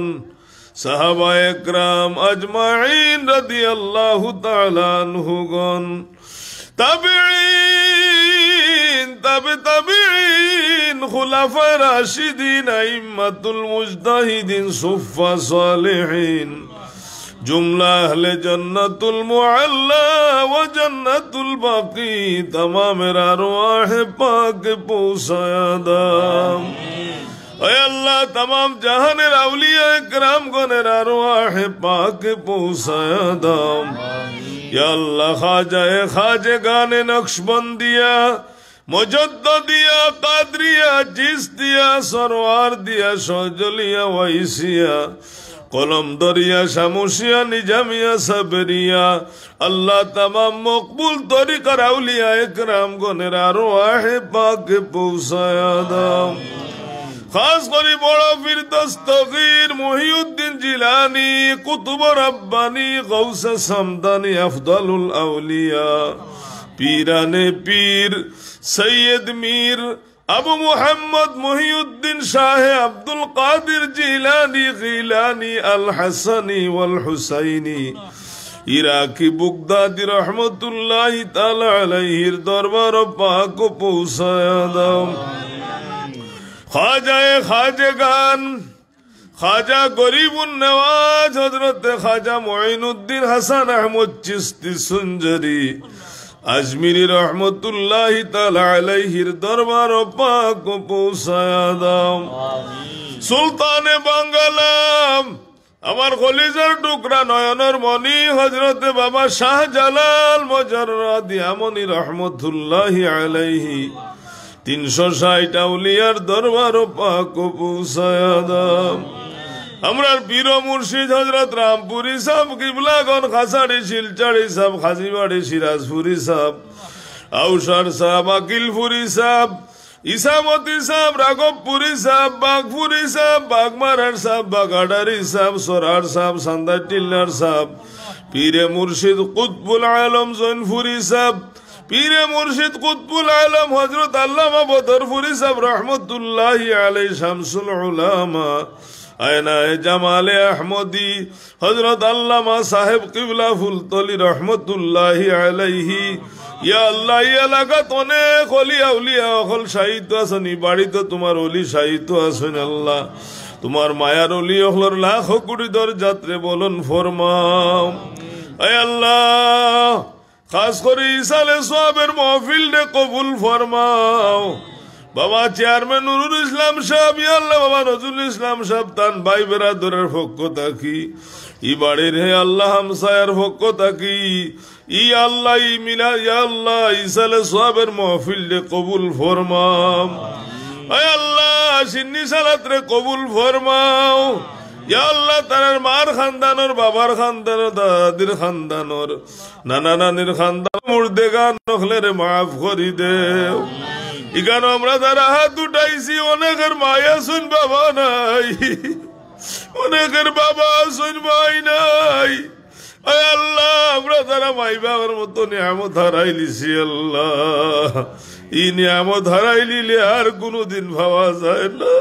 সাহাবায়ে একরাম আজমাইন রাদিয়াল্লাহু তাআলা আনহুগণ তাবিঈন তাবিঈন খুলাফায়ে রাশিদিন আইম্মাতুল মুজতাহিদিন সুফফা সালিহিন जुमला अहले जन्नतुल मुअल्ला व जन्नतुल बाकी तमाम अरवाह पाक पहुंचाया दाम। ऐ अल्लाह तमाम जहानेर औलिया इकराम गनेर अरवाह पाक पहुंचाया दाम। या अल्लाह खाजे गाने नक्शबंदिया मुजद्दिदिया कादरिया चिश्तिया सरवार दिया शौजलिया वैसिया कलम दरिया शामुशिया निजामिया सबरिया अल्लाह तमाम मकबूल तरीक़ार औलिया इकराम गनेर अरवाह पाक पहुंचाया दाओ। खास करी बड़ा पीर दस्तगीर मुहिउद्दीन जिलानी कुतुब रब्बानी गौसे समदानी अफदलुल औलिया पीराने पीर सैयद मीर अबू मुहम्मद मुहिउद्दीन शाह अब्दुल कादिर जिलानी गिलानी अल हसनी वल हुसैनी इराकी बुगदादी रहमतुल्लाहि ताला अलैहिर दरबार पाक पहुंचाया दाओ। खाजेगान खाजा गरीबुन नवाज हजरत खाजा मोइनुद्दीन हसन अहमद चिश्ती सुंजरी अजमीरी रहमतुल्लाहि ताला अलैहिर दरबार पाक पहुंचाया दाओ। सुल्ताने बांगालाम আমার কলিজার টুকরা নয়নের মনি হযরত বাবা শাহজালাল মুজাররদ ইয়ামনি রহমাতুল্লাহি আলাইহি 360 আউলিয়ার দরবার পাক পৌঁছায়া দাও। আমরার পীর মুর্শিদ হযরত রামপুরি সাহেব কিবলাগণ খাসাড়ি শিলচড়ি সাহেব খাজিবাড়ি সিরাজপুরি সাহেব আউসার সাহেব আকিলপুরি সাহেব ইসামতি সাহেব রাঘবপুরি সাহেব বাগপুরি সাহেব বাগমারার সাহেব বাগাডারি সাহেব সরার সাহেব সান্দাটিল্লার সাহেব পীরে মুর্শিদ কুতবুল আলম জৈনপুরি সাহেব পীরে মুর্শিদ কুতবুল আলম হযরত আল্লামা বদরপুরি সাহেব রহমতুল্লাহি আলাইহি শামসুল উলামা আয়নায়ে জামালে আহমদি হযরত আল্লামা সাহেব কিবলা ফুলতলি রহমতুল্লাহি আলাইহি। ইয়া আল্লাহ এই এলাকাত অনেক ওলি আউলিয়া অকল সাহিত্য আছেন, বাড়িতে তোমার ওলি সাহিত্য আছেন আল্লাহ। তোমার মায়ার ওলি অকলর লাখ কোটি দর যাত্রে বলন ফরমাও। আয় আল্লাহ খাস করে ইসালে সোয়াবের মাহফিল রে কবুল ফরমাও। বাবা চেয়ারম্যান নুরুল ইসলাম সাহেব ইয়া আল্লাহ বাবা নজরুল ইসলাম সাহেব তান ভাই বেরাদরের পক্ষ থাকি ই বাড়ির হে আল্লাহ হামসায়ার পক্ষ থাকি ই আল্লাহ ই মিলা ইয়া আল্লাহ ইসালে সোয়াবের মাহফিল রে কবুল ফরমাও। আয় আল্লাহ সিন্নি সালাত রে কবুল ফরমাও। ইয়া আল্লাহ তার মার খানদানর বাবার খানদানর দাদির খানদানর নানা নানির খানদান মুর্দেগান নখলে রে মাফ করি দেও। ইগানো আমরা যারা হাত উঠাইছি অনেকের মায়া শুন বাবা নাই, অনেকের বাবা শুন মাই নাই। আয় আল্লাহ আমরা যারা মাই বাবার মতো নিয়ামত হারাই লিছি আল্লাহ, ই নিয়ামত হারাই লিলে আর কোনদিন ভাবা যায় না।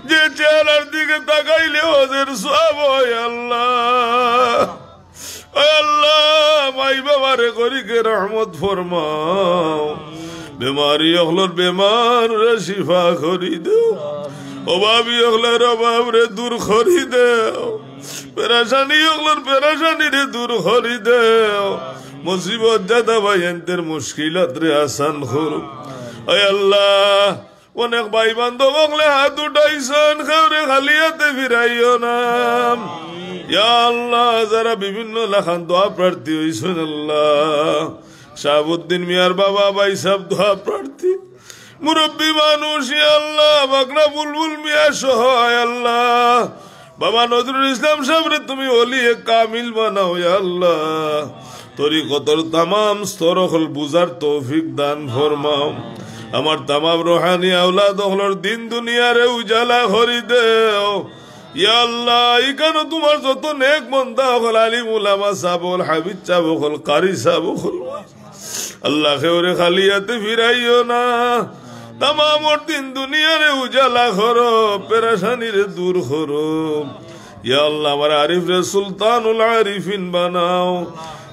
যে চেহারার দিকে তাকাইলে ওদের সব হয় আল্লাহ। আয় আল্লাহ মাই বাবারে করিকে রহমত ফরমাও। বেমারি অখলর বেমার রে শিফা করি দেও, অভাবী অখলের অভাব রে দূর করি দেও, পেরাশানি অখলর পেরাশানি রে দূর করি দেও। মুসিবত জাদা ভাইয়ের মুশকিলাত রে আসান করো। আয় আল্লাহ অনেক ভাই বান্ধব অখলে হাত উঠাইছেন, খেউরে খালি হাতে ফিরাইও না। ইয়া আল্লাহ যারা বিভিন্ন লাখান দোয়া প্রার্থী হইছেন আল্লাহ শাহাবুদ্দিন মিয়ার বাবা ভাই সাহেব দোয়া প্রার্থী, মুরব্বী মানুষ ইয়া আল্লাহ, বাগনা বুলবুল মিয়া সহ আল্লাহ, বাবা নজরুল ইসলাম সাহেবরে তুমি ওলিয়ে কামিল বানাও ইয়া আল্লাহ, তরিকতর তামাম স্তর হল বুঝার তৌফিক দান ফরমাও। আমার তামাম রোহানি আওলাদ হলর দিন দুনিয়ারে উজালা করি দেও ইয়া আল্লাহ। এখানে তোমার যত নেক বান্দা হল, আলিম উলামা সাবল, হাবিব সাহেব হল, কারি সাহেব হল, আল্লাহ খেওরে খালিয়াতে ফিরাইও না। তামাম দিন দুনিয়ারে উজালা করো, পেরেশানিরে দূর করো ইয়া আল্লাহ। আমার আরিফ রে সুলতানুল আরিফিন বানাও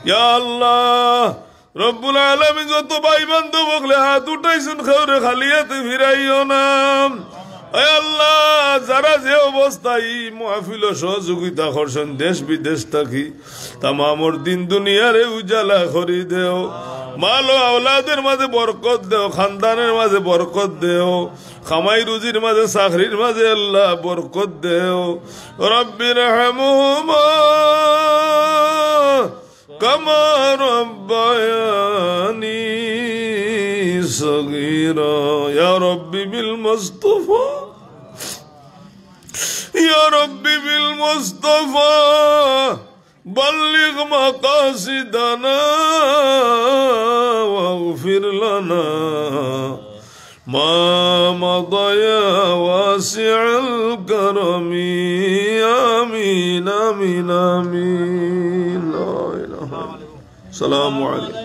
ইয়া আল্লাহ। রব্বুল আলামিন যত ভাই বান্ধব বকলে হাত উঠাইছেন, খেওরে খালিয়াতে ফিরাইও না আল্লাহ। যারা যে অবস্থায় মাহফিল সহযোগিতা করছেন দেশ বিদেশ থাকি, তামামর দিন দুনিয়ারে উজালা করি দেও। মাল ও আওলাদের মাঝে বরকত দেও, খানদানের মাঝে বরকত দেও, খামাই রুজির মাঝে চাকরির মাঝে আল্লাহ বরকত দেও। রব্বির রহমহুমা কামা রব্বায়ানি সগীরা ইয়া রব্বি বিল মুস্তাফা, ইয়া রব্বি বিল মুস্তাফা বল্লিগ মাকাসিদানা ওয়াগফির লানা মা মাদায়া ওয়াসিআল কারমি। আমিন আমিন আমিন। লা ইলাহা ইল্লাল্লাহ। আসসালামু আলাইকুম।